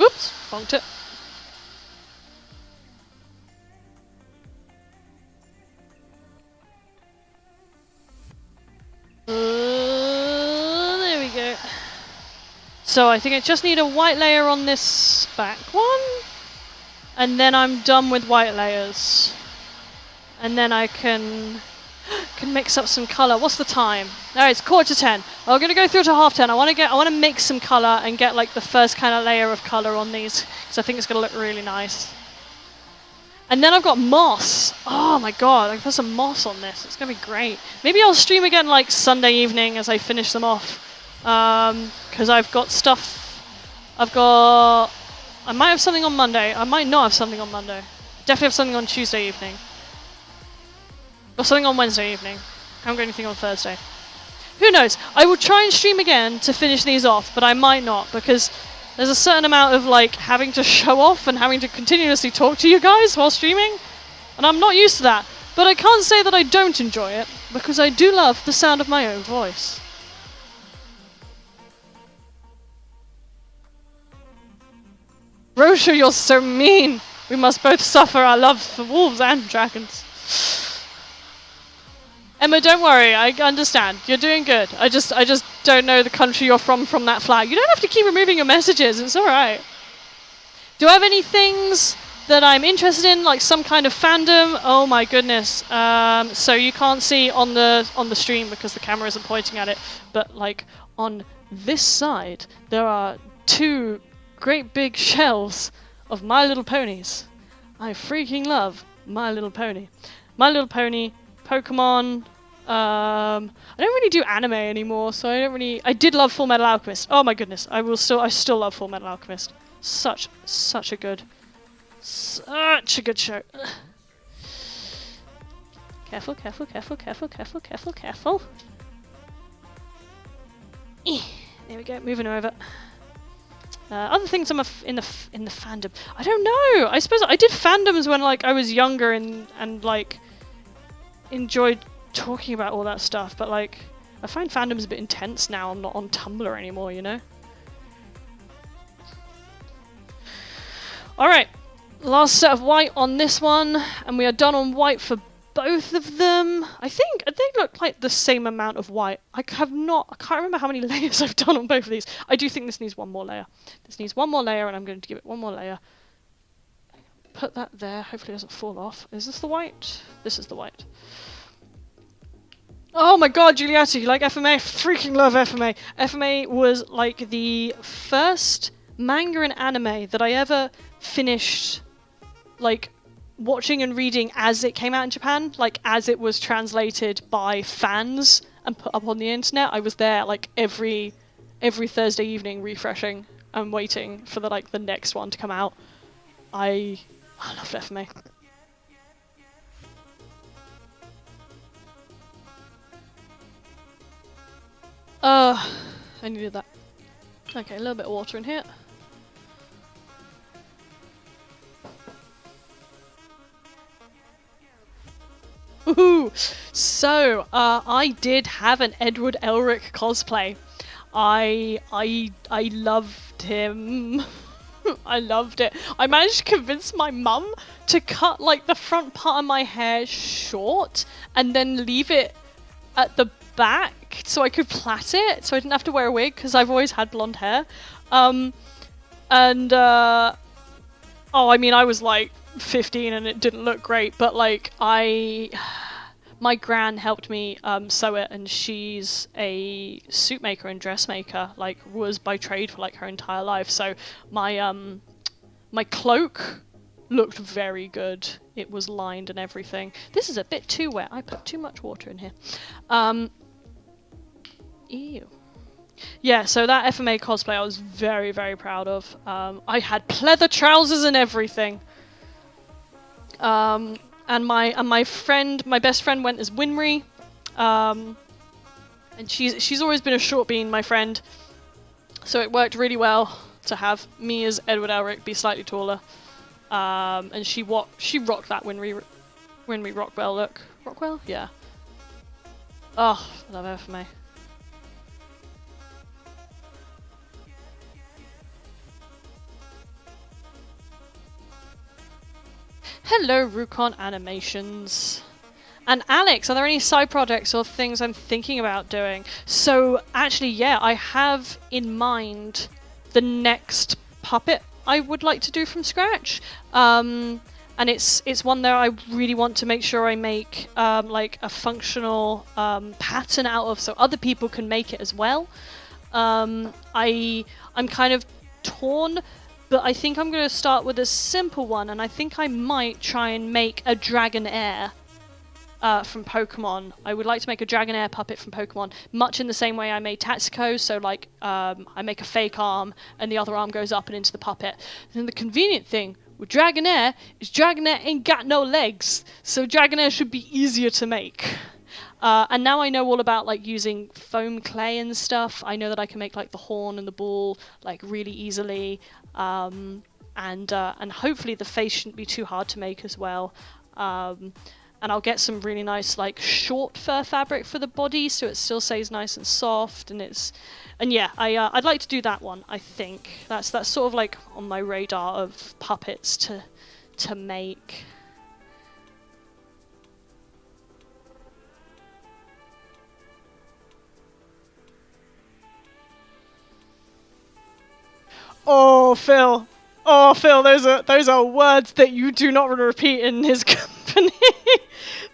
Oops, bonked it. There we go. So I think I just need a white layer on this back one. And then I'm done with white layers. And then I can mix up some colour. What's the time? No, it's 9:45. I'm gonna go through to 10:30. I want to mix some colour and get like the first kind of layer of colour on these, because I think it's gonna look really nice. And then I've got moss. Oh my god, I can put some moss on this. It's gonna be great. Maybe I'll stream again like Sunday evening as I finish them off, because I've got stuff. I might have something on Monday. I might not have something on Monday. Definitely have something on Tuesday evening. Got something on Wednesday evening. Haven't got anything on Thursday. Who knows? I will try and stream again to finish these off, but I might not, because there's a certain amount of like having to show off and having to continuously talk to you guys while streaming, and I'm not used to that. But I can't say that I don't enjoy it, because I do love the sound of my own voice. Rosha, you're so mean! We must both suffer our love for wolves and dragons. Emma, don't worry, I understand. You're doing good. I just don't know the country you're from that flag. You don't have to keep removing your messages, it's alright. Do I have any things that I'm interested in, like some kind of fandom? Oh my goodness. So you can't see on the stream because the camera isn't pointing at it, but like on this side there are 2 great big shelves of My Little Ponies. I freaking love My Little Pony. My Little Pony, Pokemon. I don't really do anime anymore, so I did love Full Metal Alchemist. Oh my goodness, I still love Full Metal Alchemist. Such a good show. Careful. There we go, moving over. Other things I'm in the fandom. I don't know. I suppose I did fandoms when like I was younger and like enjoyed talking about all that stuff, but like I find fandoms a bit intense now. I'm not on Tumblr anymore, you know. All right, last set of white on this one, and we are done on white for both of them. I think they look like the same amount of white. I can't remember how many layers I've done on both of these. I do think this needs one more layer. This needs one more layer, and I'm going to give it one more layer. Put that there. Hopefully it doesn't fall off. Is this the white? This is the white. Oh my god, Giuliatti, you like FMA? I freaking love FMA. FMA was like the first manga and anime that I ever finished like watching and reading as it came out in Japan, like as it was translated by fans and put up on the internet. I was there like every Thursday evening refreshing and waiting for the next one to come out. I love FMA. I needed that. Okay, a little bit of water in here. Woohoo! So, I did have an Edward Elric cosplay. I loved him. I loved it. I managed to convince my mum to cut like the front part of my hair short and then leave it at the back so I could plait it, so I didn't have to wear a wig because I've always had blonde hair. Oh, I mean, I was like 15 and it didn't look great, but like my my gran helped me sew it, and she's a suit maker and dressmaker, like was by trade for like her entire life. So my cloak looked very good. It was lined and everything. This is a bit too wet. I put too much water in here. Ew. Yeah, so that FMA cosplay I was very, very proud of. I had pleather trousers and everything. And my best friend went as Winry. And she's always been a short bean, my friend. So it worked really well to have me as Edward Elric be slightly taller. And she rocked that Winry Rockwell look. Rockwell? Yeah. Oh, I love FMA. Hello, Rukon Animations. And Alex, are there any side projects or things I'm thinking about doing? So, actually, yeah, I have in mind the next puppet I would like to do from scratch. And it's one that I really want to make sure I make like a functional pattern out of, so other people can make it as well. I'm kind of torn, but I think I'm going to start with a simple one, and I think I might try and make a Dragonair from Pokemon. I would like to make a Dragonair puppet from Pokemon, much in the same way I made Tatsuko, so like I make a fake arm, and the other arm goes up and into the puppet. And the convenient thing with Dragonair is Dragonair ain't got no legs, so Dragonair should be easier to make. And now I know all about like using foam clay and stuff. I know that I can make like the horn and the ball like really easily, and hopefully the face shouldn't be too hard to make as well. And I'll get some really nice like short fur fabric for the body, so it still stays nice and soft. And yeah, I'd like to do that one. I think that's sort of like on my radar of puppets to make. Oh, Phil, those are words that you do not want to repeat in his company.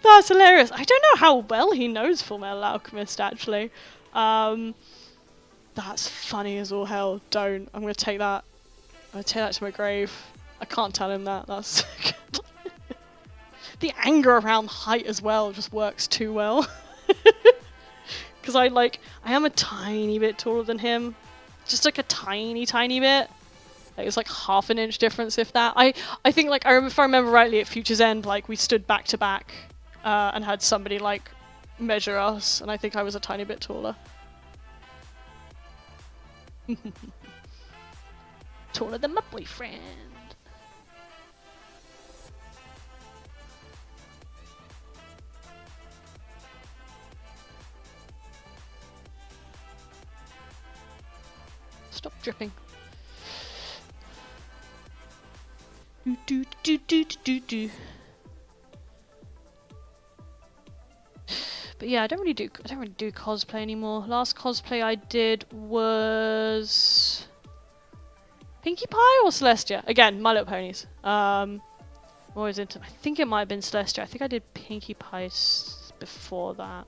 That's hilarious. I don't know how well he knows Fullmetal Alchemist, actually. That's funny as all hell. Don't. I'm going to take that. I'm going to take that to my grave. I can't tell him that. That's the anger around height as well just works too well. Because I am a tiny bit taller than him. Just like a tiny bit. Like, it's like half an inch difference, if that. I think, like, if I remember rightly, at Future's End, like, we stood back to back and had somebody, like, measure us, and I think I was a tiny bit taller. Taller than my boyfriend. Stop dripping. Do. But yeah, I don't really do cosplay anymore. Last cosplay I did was Pinkie Pie or Celestia. Again, My Little Ponies. I'm always into. I think it might have been Celestia. I think I did Pinkie Pie before that.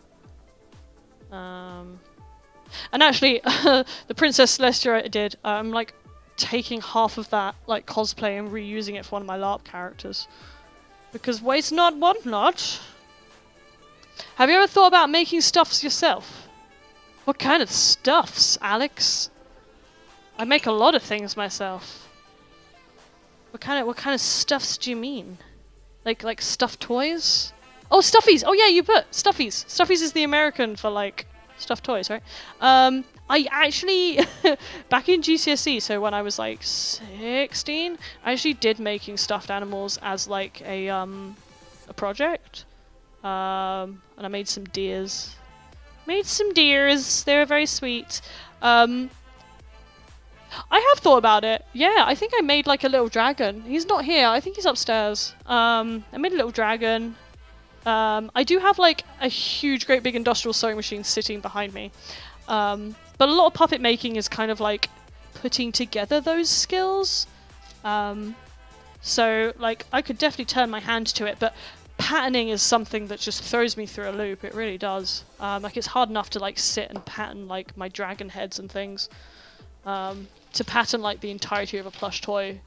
And actually, the Princess Celestia I did, I'm like taking half of that like cosplay and reusing it for one of my LARP characters. Because waste not, want not. Have you ever thought about making stuffs yourself? What kind of stuffs, Alex? I make a lot of things myself. What kind of stuffs do you mean? Like stuffed toys? Oh, stuffies! Oh yeah, you put stuffies. Stuffies is the American for like stuffed toys, right? I actually, back in GCSE, so when I was like 16, I actually did making stuffed animals as like a project. And I made some deers. They were very sweet. I have thought about it. Yeah, I think I made like a little dragon. He's not here. I think he's upstairs. I made a little dragon. I do have like a huge, great big industrial sewing machine sitting behind me. But a lot of puppet making is kind of like putting together those skills. So like I could definitely turn my hand to it, but patterning is something that just throws me through a loop. It really does. Like it's hard enough to like sit and pattern like my dragon heads and things. To pattern like the entirety of a plush toy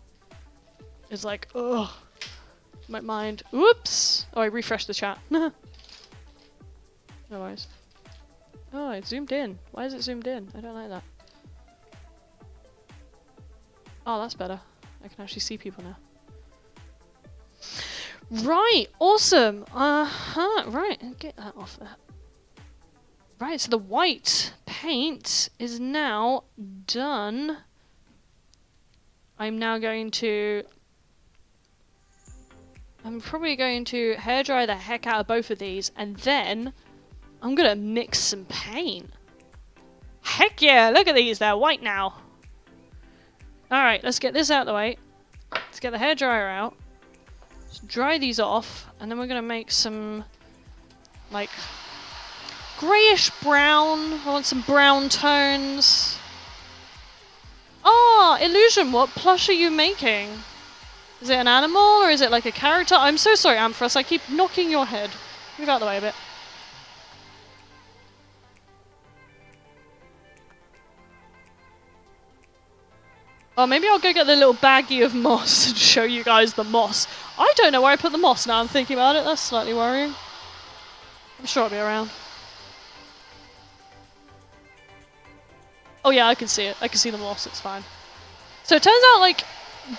is like, ugh, my mind. Oops! Oh, I refreshed the chat. No worries. Oh, it zoomed in. Why is it zoomed in? I don't like that. Oh, that's better. I can actually see people now. Right, awesome. Right, get that off there. Right, so the white paint is now done. I'm probably going to hairdry the heck out of both of these, and then I'm gonna mix some paint. Heck yeah, look at these, they're white now. Alright, let's get this out of the way. Let's get the hairdryer out. Just dry these off, and then we're gonna make some, like, greyish brown. I want some brown tones. Oh, Illusion, what plush are you making? Is it an animal, or is it like a character? I'm so sorry, Amphros, I keep knocking your head. Move out the way a bit. Oh, maybe I'll go get the little baggie of moss and show you guys the moss. I don't know where I put the moss now I'm thinking about it. That's slightly worrying. I'm sure it'll be around. Oh yeah, I can see it. I can see the moss, it's fine. So it turns out, like,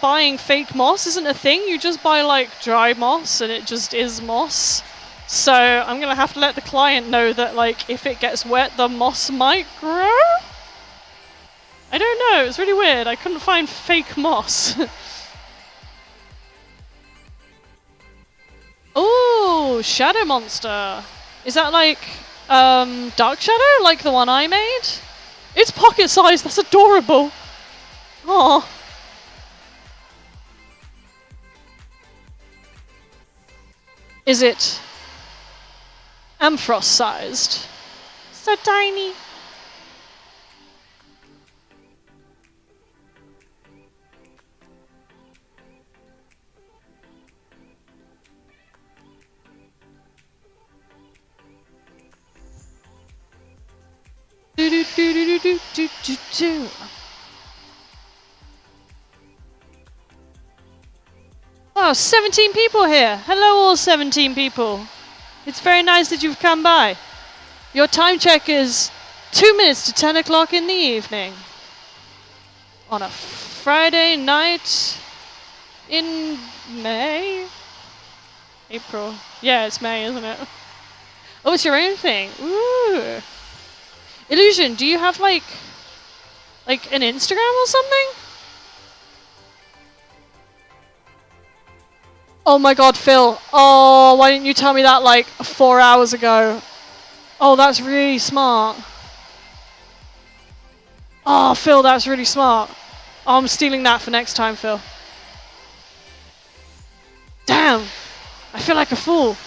buying fake moss isn't a thing. You just buy, like, dry moss and it just is moss. So I'm gonna have to let the client know that, like, if it gets wet, the moss might grow? I don't know, it's really weird. I couldn't find fake moss. Oh, Shadow Monster. Is that like Dark Shadow, like the one I made? It's pocket sized, that's adorable. Aww. Is it Amphros sized? So tiny. Oh, 17 people here. Hello all 17 people. It's very nice that you've come by. Your time check is 2 minutes to 10 o'clock in the evening. On a Friday night in May? April. Yeah, it's May, isn't it? Oh, it's your own thing. Ooh. Illusion, do you have like an Instagram or something? Oh my god, Phil. Oh, why didn't you tell me that like 4 hours ago? Oh, that's really smart. Oh, Phil, that's really smart. Oh, I'm stealing that for next time, Phil. Damn. I feel like a fool.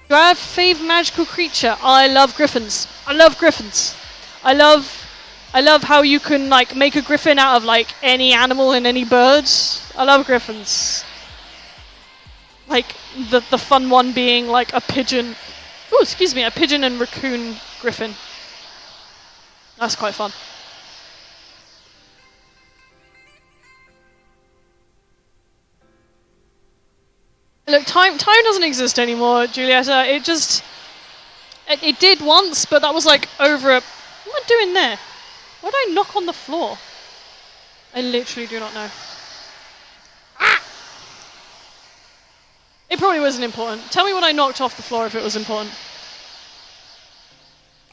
Do I have fave magical creature? Oh, I love griffins. I love griffins. I love how you can like make a griffin out of like any animal and any bird. I love griffins. Like the fun one being like a pigeon. Oh, excuse me, a pigeon and raccoon griffin. That's quite fun. Look, time doesn't exist anymore, Julietta. It did once, but that was like over a... What am I doing there? Why did I knock on the floor? I literally do not know. Ah! It probably wasn't important. Tell me what I knocked off the floor if it was important.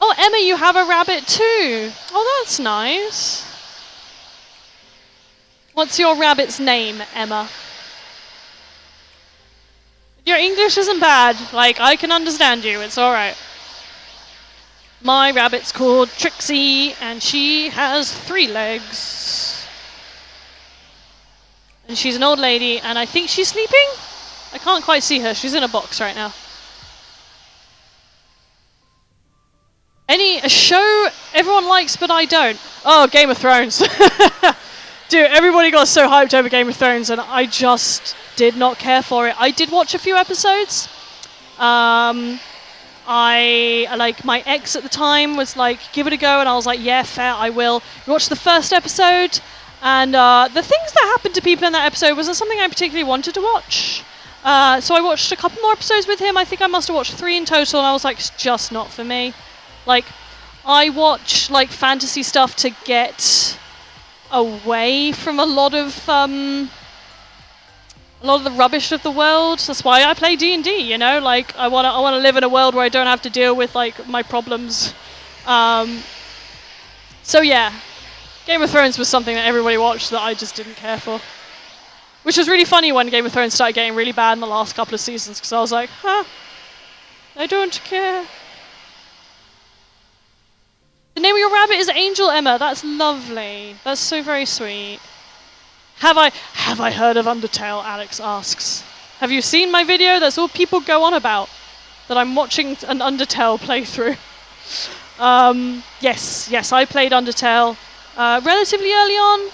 Oh, Emma, you have a rabbit too. Oh, that's nice. What's your rabbit's name, Emma? Your English isn't bad. Like, I can understand you. It's alright. My rabbit's called Trixie, and she has 3 legs. And she's an old lady, and I think she's sleeping? I can't quite see her. She's in a box right now. A show everyone likes, but I don't. Oh, Game of Thrones. Dude, everybody got so hyped over Game of Thrones, and I just did not care for it. I did watch a few episodes. My ex at the time was like, give it a go, and I was like, yeah, fair, I will. We watched the first episode, and the things that happened to people in that episode wasn't something I particularly wanted to watch. So I watched a couple more episodes with him. I think I must have watched 3 in total, and I was like, it's just not for me. Like, I watch like fantasy stuff to get away from a lot of the rubbish of the world. That's why I play D&D, you know? Like, I wanna live in a world where I don't have to deal with like my problems. So yeah, Game of Thrones was something that everybody watched that I just didn't care for. Which was really funny when Game of Thrones started getting really bad in the last couple of seasons, because I was like, huh, I don't care. The name of your rabbit is Angel, Emma. That's lovely. That's so very sweet. Have I heard of Undertale? Alex asks. Have you seen my video? That's all people go on about. That I'm watching an Undertale playthrough. Yes, I played Undertale relatively early on,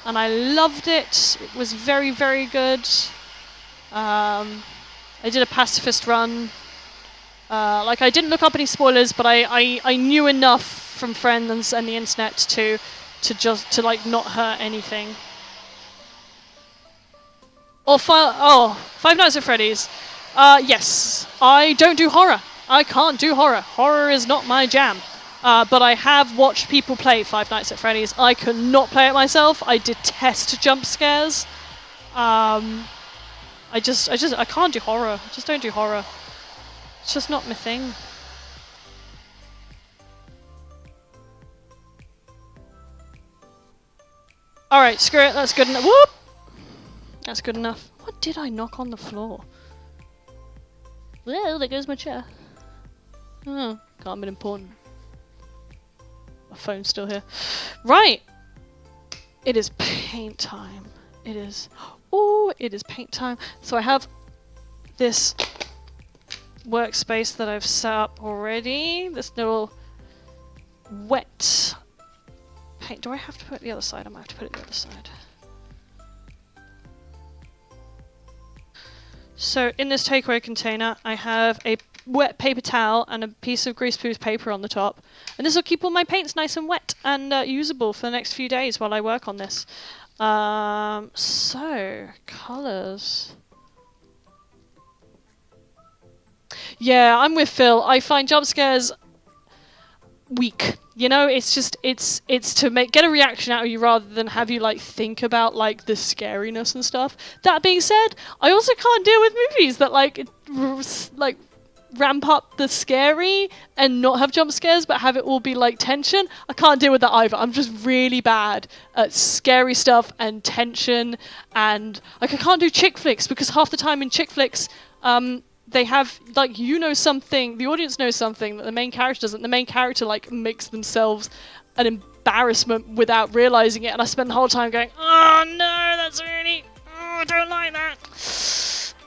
and I loved it. It was very, very good. I did a pacifist run. Like, I didn't look up any spoilers, but I knew enough from friends and the internet to like not hurt anything. Or Five Nights at Freddy's. Yes, I don't do horror. I can't do horror. Horror is not my jam. But I have watched people play Five Nights at Freddy's. I cannot play it myself. I detest jump scares. I can't do horror. I just don't do horror. It's just not my thing. Alright, screw it. That's good enough. Whoop! That's good enough. What did I knock on the floor? Well, there goes my chair. Oh, can't have been important. My phone's still here. Right! It is paint time. It is... Oh, it is paint time. So I have this workspace that I've set up already. This little wet paint. Do I have to put it the other side? I might have to put it the other side. So in this takeaway container, I have a wet paper towel and a piece of greaseproof paper on the top. And this will keep all my paints nice and wet and usable for the next few days while I work on this. So, colours. Yeah, I'm with Phil. I find jump scares weak. You know, it's just, it's to get a reaction out of you rather than have you, like, think about, like, the scariness and stuff. That being said, I also can't deal with movies that, like, ramp up the scary and not have jump scares but have it all be, like, tension. I can't deal with that either. I'm just really bad at scary stuff and tension, and, like, I can't do chick flicks because half the time in chick flicks, they have, like, you know something, the audience knows something that the main character doesn't. The main character, like, makes themselves an embarrassment without realizing it, and I spend the whole time going, oh no, that's really, oh, I don't like that.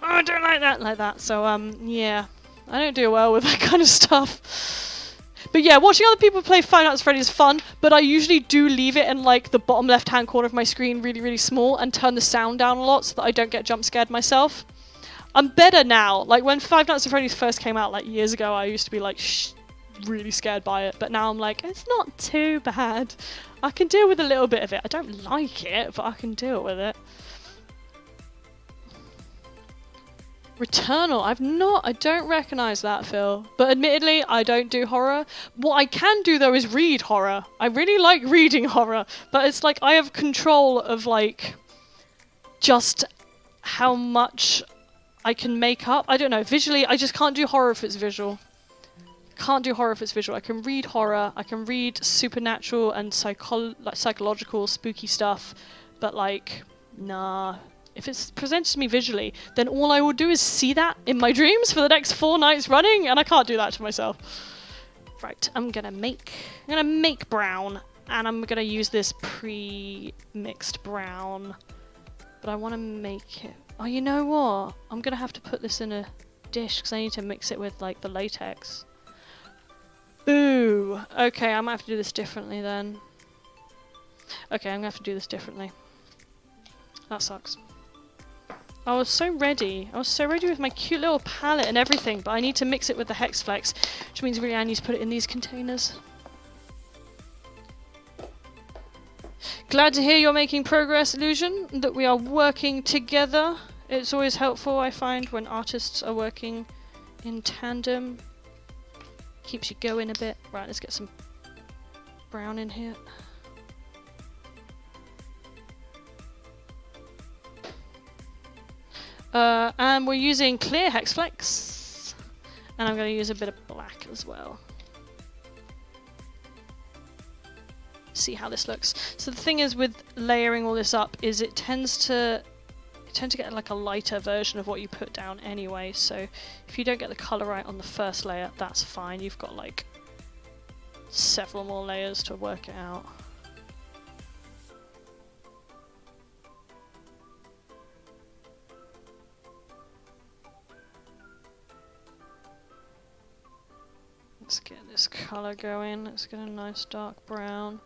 Oh, I don't like that, like that. So, yeah, I don't do well with that kind of stuff. But yeah, watching other people play Five Nights at Freddy's is fun, but I usually do leave it in, like, the bottom left-hand corner of my screen really, really small and turn the sound down a lot so that I don't get jump scared myself. I'm better now. Like, when Five Nights at Freddy's first came out, like, years ago, I used to be, like, really scared by it. But now I'm like, it's not too bad. I can deal with a little bit of it. I don't like it, but I can deal with it. Returnal. I don't recognise that, Phil. But admittedly, I don't do horror. What I can do, though, is read horror. I really like reading horror. But it's like, I have control of, like, just how much I can make up. I don't know. Visually, I just can't do horror if it's visual. Can't do horror if it's visual. I can read horror. I can read supernatural and psychological, spooky stuff. But, like, nah. If it's presented to me visually, then all I will do is see that in my dreams for the next 4 nights running, and I can't do that to myself. Right, I'm gonna make brown, and I'm gonna use this pre-mixed brown. But I want to make it... Oh, you know what? I'm going to have to put this in a dish because I need to mix it with, like, the latex. Boo! Okay, I might have to do this differently then. Okay, I'm going to have to do this differently. That sucks. I was so ready. I was so ready with my cute little palette and everything, but I need to mix it with the hexflex, which means really I need to put it in these containers. Glad to hear you're making progress, Illusion, that we are working together. It's always helpful, I find, when artists are working in tandem. Keeps you going a bit. Right, let's get some brown in here. And we're using clear hexflex. And I'm going to use a bit of black as well. See how this looks. So the thing is with layering all this up is it tends to get like a lighter version of what you put down anyway. So if you don't get the colour right on the first layer, that's fine. You've got like several more layers to work it out. Let's get this colour going. Let's get a nice dark brown.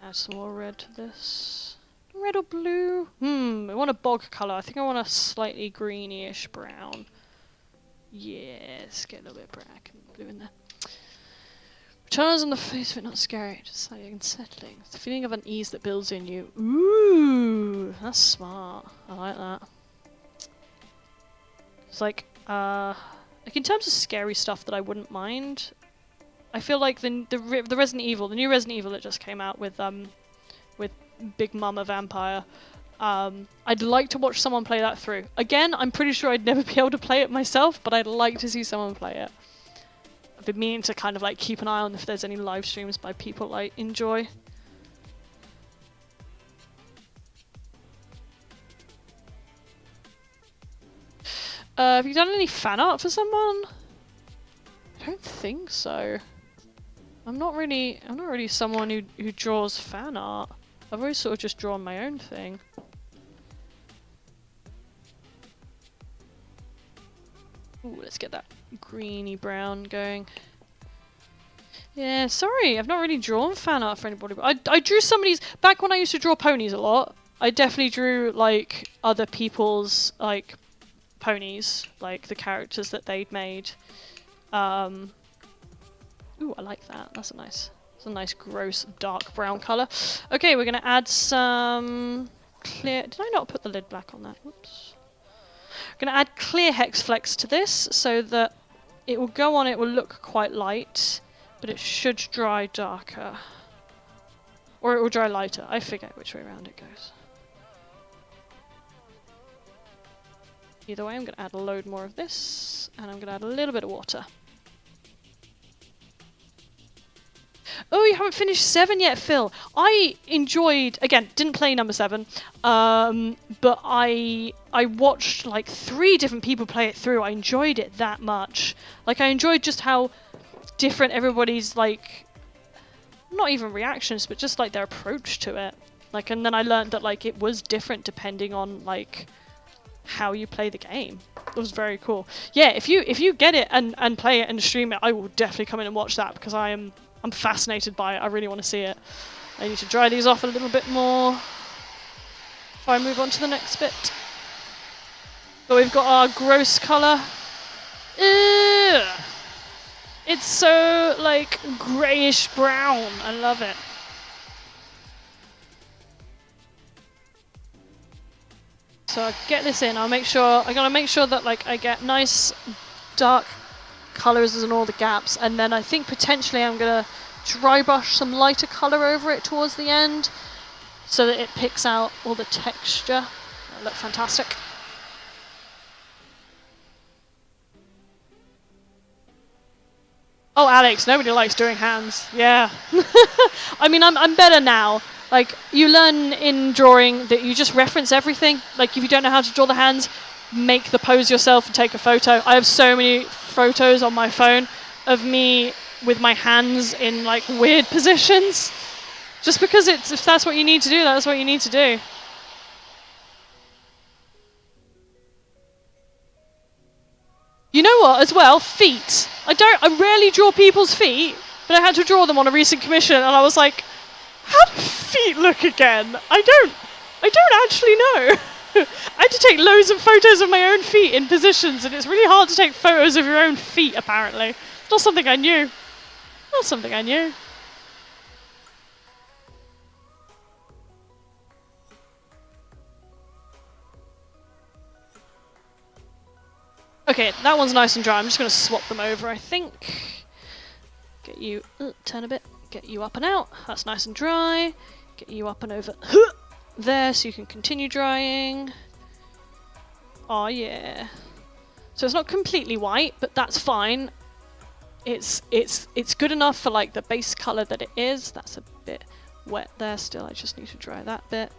Add some more red to this. Red or blue? I want a bog colour. I think I want a slightly greeny-ish brown. Yeah, let's get a little bit of black and blue in there. Returns on the face of it, not scary, just slightly unsettling. It's the feeling of unease that builds in you. Ooh, that's smart. I like that. It's like in terms of scary stuff that I wouldn't mind, I feel like the Resident Evil, the new Resident Evil that just came out with Big Mama Vampire, I'd like to watch someone play that through. Again, I'm pretty sure I'd never be able to play it myself, but I'd like to see someone play it. I've been meaning to kind of like keep an eye on if there's any live streams by people I enjoy. Have you done any fan art for someone? I don't think so. I'm not really someone who draws fan art. I've always sort of just drawn my own thing. Ooh, let's get that greeny brown going. Yeah, sorry, I've not really drawn fan art for anybody. But I drew somebody's... Back when I used to draw ponies a lot, I definitely drew, like, other people's, like, ponies. Like, the characters that they'd made. Ooh, I like that. That's a nice gross dark brown colour. Okay, we're gonna add some clear... Did I not put the lid black on that? Whoops. I'm gonna add clear hexflex to this so that it will go on, it will look quite light, but it should dry darker. Or it will dry lighter. I forget which way around it goes. Either way, I'm gonna add a load more of this, and I'm gonna add a little bit of water. Oh, you haven't finished 7 yet, Phil. I enjoyed, again, didn't play number 7, but I watched like 3 different people play it through. I enjoyed it that much. Like, I enjoyed just how different everybody's, like, not even reactions, but just like their approach to it. Like, and then I learned that like it was different depending on like how you play the game. It was very cool. Yeah, if you get it and play it and stream it, I will definitely come in and watch that because I'm fascinated by it. I really want to see it. I need to dry these off a little bit more before I move on to the next bit. But we've got our gross colour. Ew. It's so like greyish brown. I love it. So I get this in. I gotta make sure that like I get nice dark colours in all the gaps, and then I think potentially I'm gonna dry brush some lighter colour over it towards the end so that it picks out all the texture. That'll look fantastic. Oh, Alex, nobody likes doing hands. Yeah. I mean, I'm better now. Like, you learn in drawing that you just reference everything. Like, if you don't know how to draw the hands, make the pose yourself and take a photo. I have so many photos on my phone of me with my hands in, like, weird positions. Just because if that's what you need to do, that's what you need to do. You know what, as well? Feet. I rarely draw people's feet, but I had to draw them on a recent commission, and I was like, how do feet look again? I don't I don't actually know. I had to take loads of photos of my own feet in positions, and it's really hard to take photos of your own feet, apparently. It's not something I knew. Not something I knew. Okay, that one's nice and dry. I'm just going to swap them over, I think. Get you... turn a bit. Get you up and out. That's nice and dry. Get you up and over there so you can continue drying. Oh yeah. So it's not completely white, but that's fine. It's good enough for like the base colour that it is. That's a bit wet there still. I just need to dry that bit.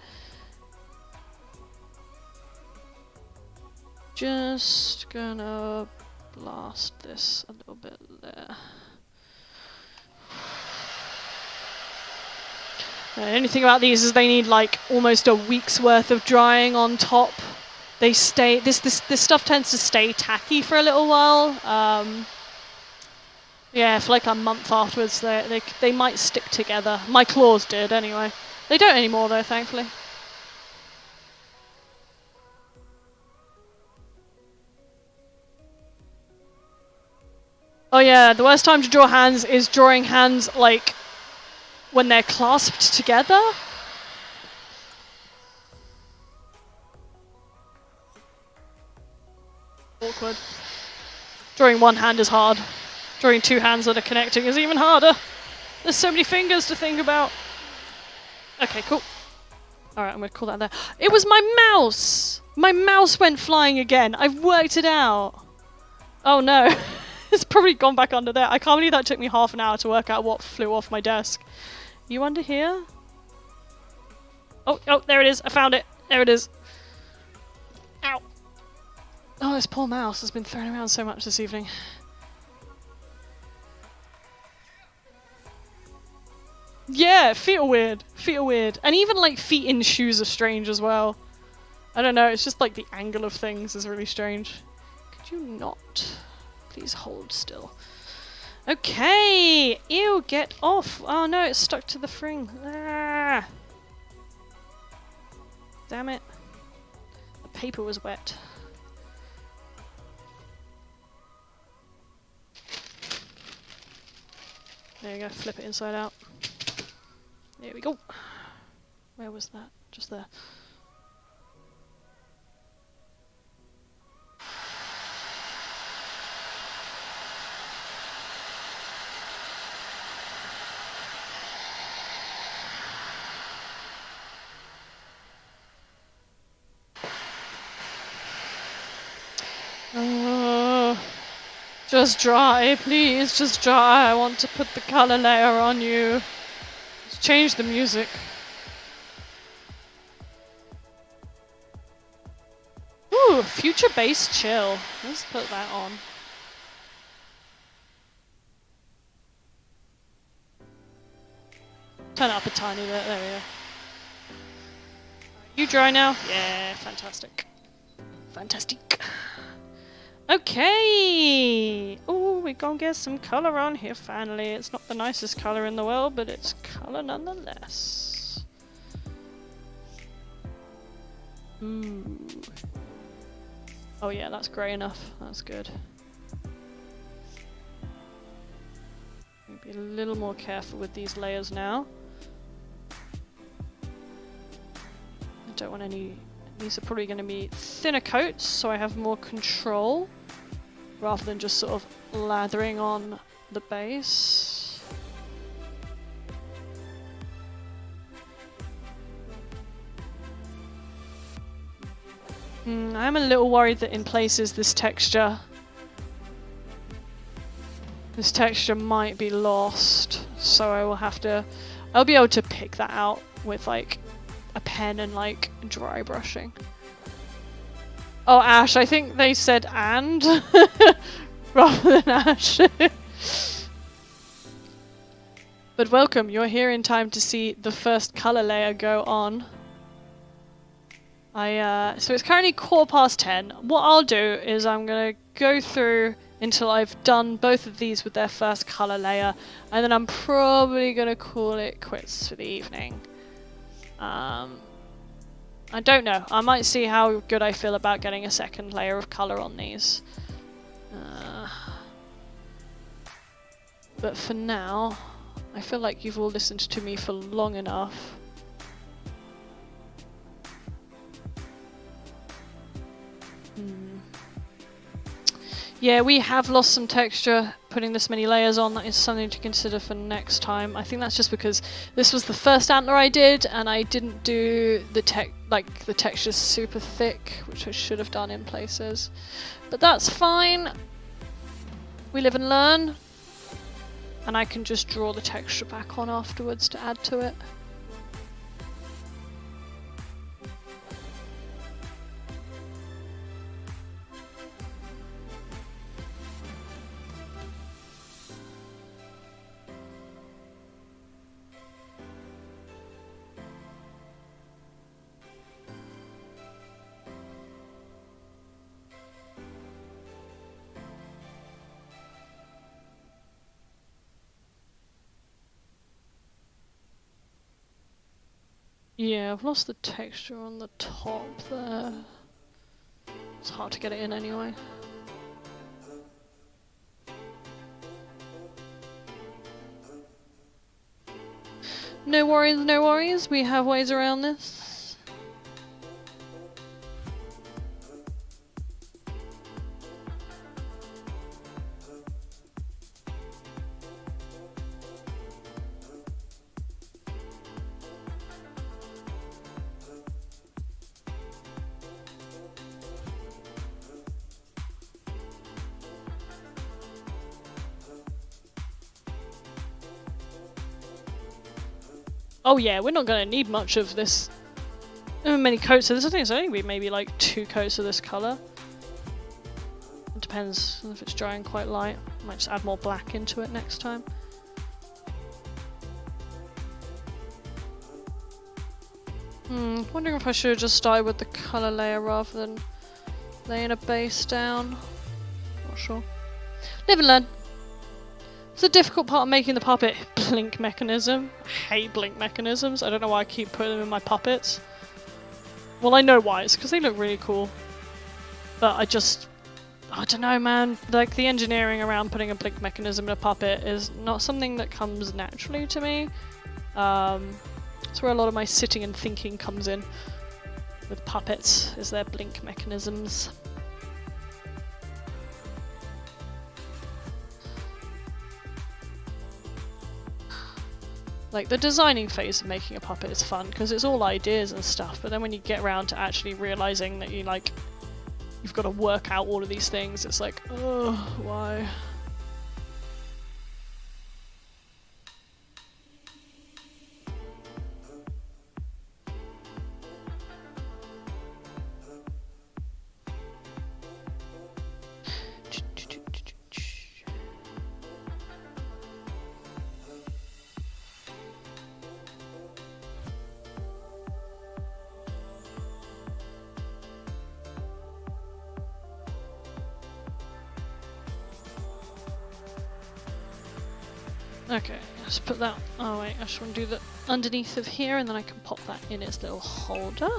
Just gonna blast this a little bit there. The only thing about these is they need like almost a week's worth of drying on top. They stay. This stuff tends to stay tacky for a little while. Yeah, for like a month afterwards, they might stick together. My claws did anyway. They don't anymore though, thankfully. Oh yeah, the worst time to draw hands is drawing hands like when they're clasped together. Awkward. Drawing one hand is hard. Drawing two hands that are connecting is even harder. There's so many fingers to think about. Okay, cool. Alright, I'm gonna call that there. It was my mouse! My mouse went flying again. I've worked it out. Oh no. It's probably gone back under there. I can't believe that took me half an hour to work out what flew off my desk. You under here? Oh, there it is. I found it. There it is. Ow. Oh, this poor mouse has been thrown around so much this evening. Yeah, feet are weird. Feet are weird. And even like feet in shoes are strange as well. I don't know, it's just like the angle of things is really strange. Could you not? Please hold still. Okay! Ew, get off! Oh no, it's stuck to the fring. Ah. Damn it. The paper was wet. There you go, flip it inside out. There we go. Where was that? Just there. Just dry, please, just dry. I want to put the color layer on you. Just change the music. Ooh, future bass chill. Let's put that on. Turn it up a tiny bit, there we go. You dry now? Yeah, fantastic. Fantastic. Okay! Oh, we're gonna get some colour on here finally. It's not the nicest colour in the world, but it's colour nonetheless. Ooh. Oh yeah, that's grey enough. That's good. Be a little more careful with these layers now. I don't want any... These are probably going to be thinner coats, so I have more control, rather than just sort of lathering on the base. I'm a little worried that in places this texture might be lost, so I will have to... I'll be able to pick that out with like a pen and like dry brushing. Oh, Ash, I think they said and rather than Ash. But welcome, you're here in time to see the first colour layer go on. So it's currently 10:15. What I'll do is I'm gonna go through until I've done both of these with their first colour layer, and then I'm probably gonna call it quits for the evening. I don't know. I might see how good I feel about getting a second layer of colour on these. But for now, I feel like you've all listened to me for long enough. Yeah, we have lost some texture putting this many layers on. That is something to consider for next time. I think that's just because this was the first antler I did, and I didn't do the textures super thick, which I should have done in places. But that's fine. We live and learn. And I can just draw the texture back on afterwards to add to it. Yeah, I've lost the texture on the top there. It's hard to get it in anyway. No worries, no worries. We have ways around this. Oh yeah, we're not going to need much of this. Many coats of this. I think it's only maybe like 2 coats of this colour. It depends if it's drying quite light. Might just add more black into it next time. Wondering if I should have just started with the colour layer rather than laying a base down. Not sure. Live and learn. It's the difficult part of making the puppet. Blink mechanism. I hate blink mechanisms. I don't know why I keep putting them in my puppets. Well, I know why. It's because they look really cool. But I don't know, man. Like, the engineering around putting a blink mechanism in a puppet is not something that comes naturally to me. That's where a lot of my sitting and thinking comes in with puppets, is their blink mechanisms. Like, the designing phase of making a puppet is fun, because it's all ideas and stuff, but then when you get around to actually realising that you've got to work out all of these things, it's like, oh, why? Okay, let's put that. Oh wait, I just want to do the underneath of here, and then I can pop that in its little holder.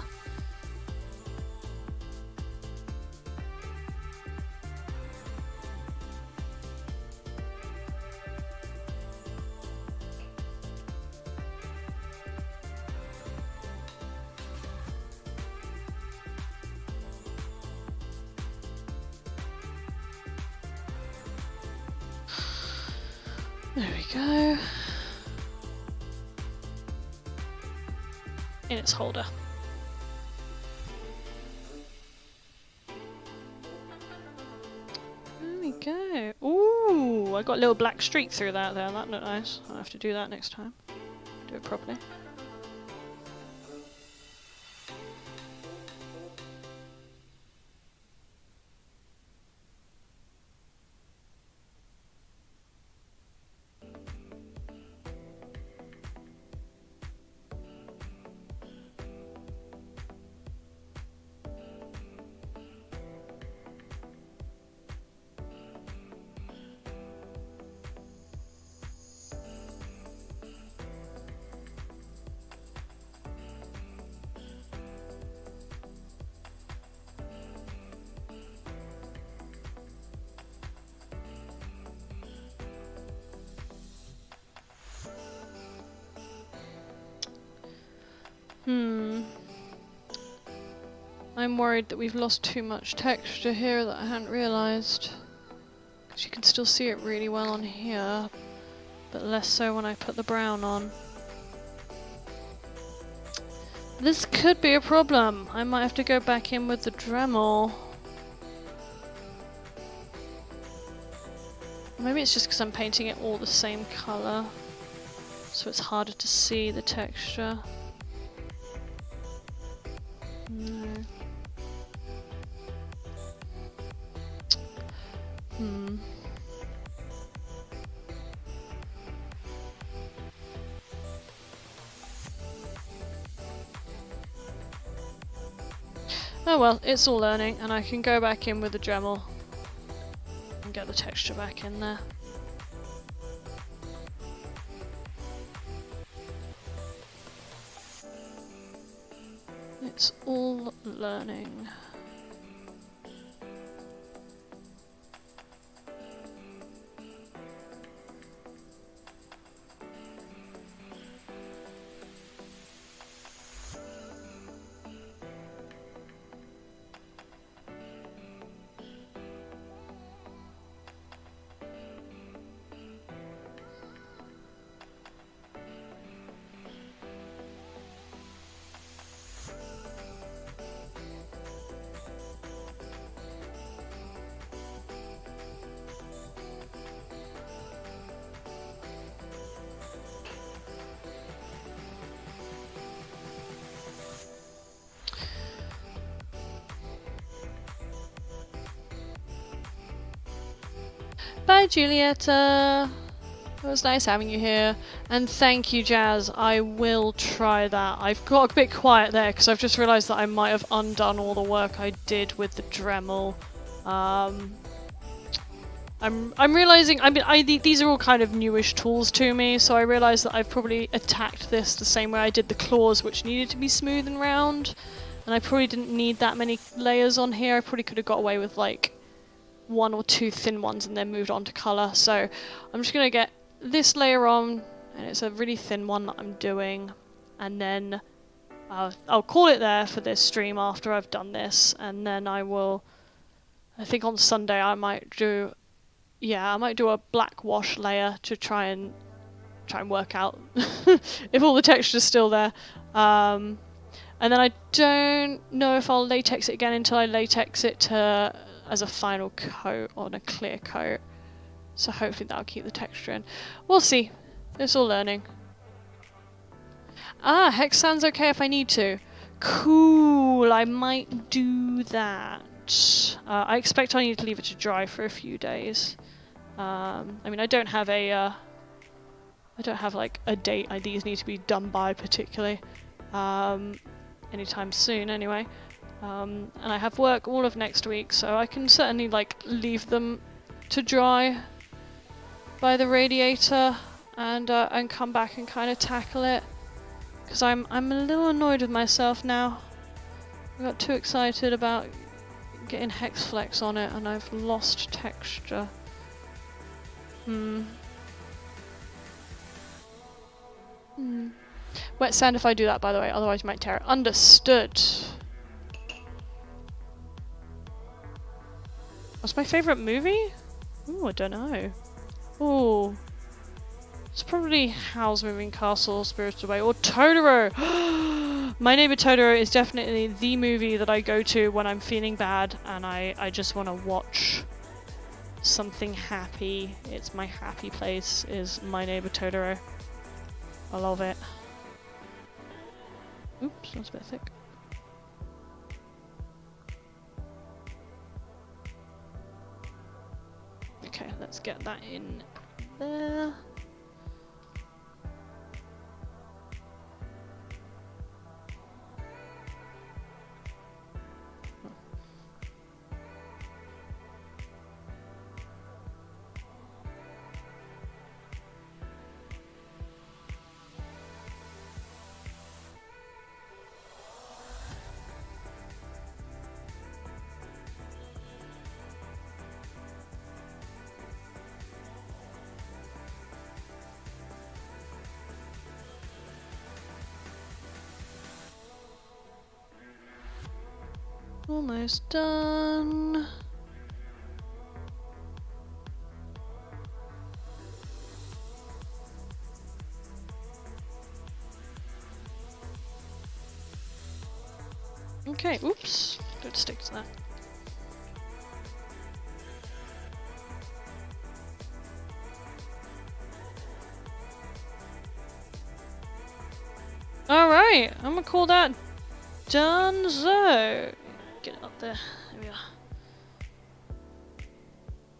There we go. In its holder. There we go. Ooh, I got a little black streak through that there. That looked nice. I'll have to do that next time. Do it properly. I'm worried that we've lost too much texture here that I hadn't realised. Because you can still see it really well on here, but less so when I put the brown on. This could be a problem. I might have to go back in with the Dremel. Maybe it's just because I'm painting it all the same colour, so it's harder to see the texture. No. Oh well, it's all learning, and I can go back in with the Dremel and get the texture back in there. It's all learning. Bye, Julieta. It was nice having you here. And thank you, Jazz. I will try that. I've got a bit quiet there because I've just realised that I might have undone all the work I did with the Dremel. I'm realising, these are all kind of newish tools to me, so I realise that I've probably attacked this the same way I did the claws, which needed to be smooth and round. And I probably didn't need that many layers on here. I probably could have got away with like 1 or 2 thin ones and then moved on to colour. So I'm just going to get this layer on, and it's a really thin one that I'm doing, and then I'll call it there for this stream after I've done this, and then I think on Sunday I might do a black wash layer to try and work out if all the texture's still there. And then I don't know if I'll latex it again until I latex it as a final coat on a clear coat. So hopefully that'll keep the texture in. We'll see. It's all learning. Ah, hex sounds okay if I need to. Cool, I might do that. I expect I need to leave it to dry for a few days. I mean, I don't have like a date these need to be done by particularly. Anytime soon anyway. And I have work all of next week, so I can certainly like leave them to dry by the radiator and come back and kind of tackle it. Because I'm a little annoyed with myself now. I got too excited about getting hexflex on it and I've lost texture. Wet sand if I do that, by the way, otherwise you might tear it. Understood. What's my favourite movie? Ooh, I don't know. Ooh. It's probably Howl's Moving Castle, Spirited Away, or Totoro! My Neighbor Totoro is definitely the movie that I go to when I'm feeling bad and I just want to watch something happy. It's my happy place, is My Neighbor Totoro. I love it. Oops, that's a bit thick. Okay, let's get that in there. Almost done. Okay, oops. Don't stick to that. Alright, I'm gonna call that donezo. Get it up there. There we are.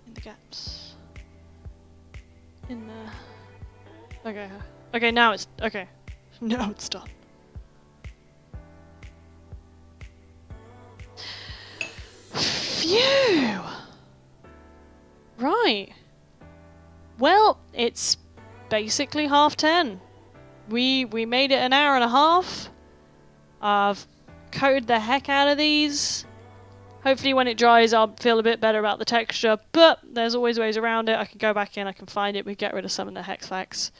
In the gaps. In there. Okay. Okay, now it's... Okay. Now it's done. Phew! Right. Well, it's basically 10:30. We made it an hour and a half. I've coated the heck out of these. Hopefully when it dries I'll feel a bit better about the texture, but there's always ways around it. I can go back in, I can find it, we get rid of some of the hexflex.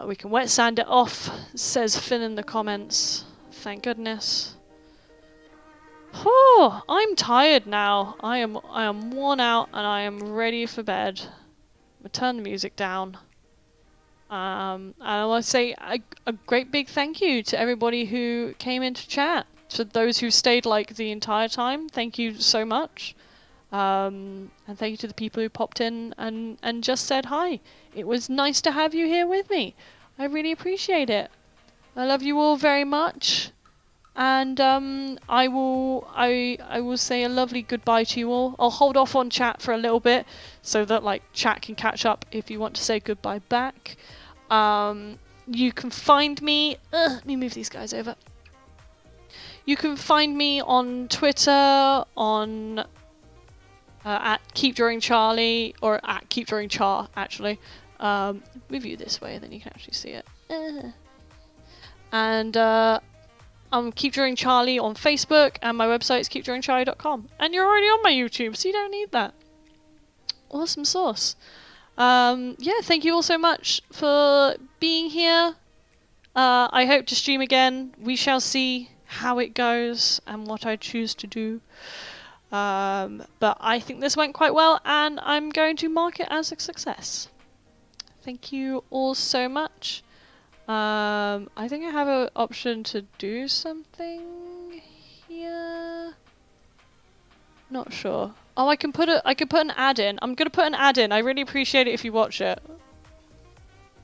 We can wet sand it off, says Finn in the comments. Thank goodness. Oh, I'm tired now. I am worn out and I am ready for bed. I'm gonna turn the music down. And I want to say a great big thank you to everybody who came into chat. To those who stayed like the entire time, thank you so much. And thank you to the people who popped in and just said hi. It was nice to have you here with me. I really appreciate it. I love you all very much. And I will say a lovely goodbye to you all. I'll hold off on chat for a little bit so that like chat can catch up if you want to say goodbye back. You can find me. Let me move these guys over. You can find me on Twitter on at KeepDrawingCharlie or at KeepDrawingChar actually. Move you this way, then you can actually see it. And I'm Keep Drawing Charlie on Facebook, and my website is keepdrawingcharlie.com. And you're already on my YouTube, so you don't need that. Awesome sauce. Yeah, thank you all so much for being here. I hope to stream again. We shall see how it goes and what I choose to do. But I think this went quite well, and I'm going to mark it as a success. Thank you all so much. I think I have an option to do something here. Not sure. Oh, I can put an ad in. I'm gonna put an ad in. I really appreciate it if you watch it.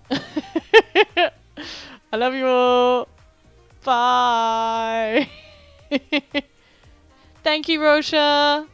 I love you all. Bye. Thank you, Rosha.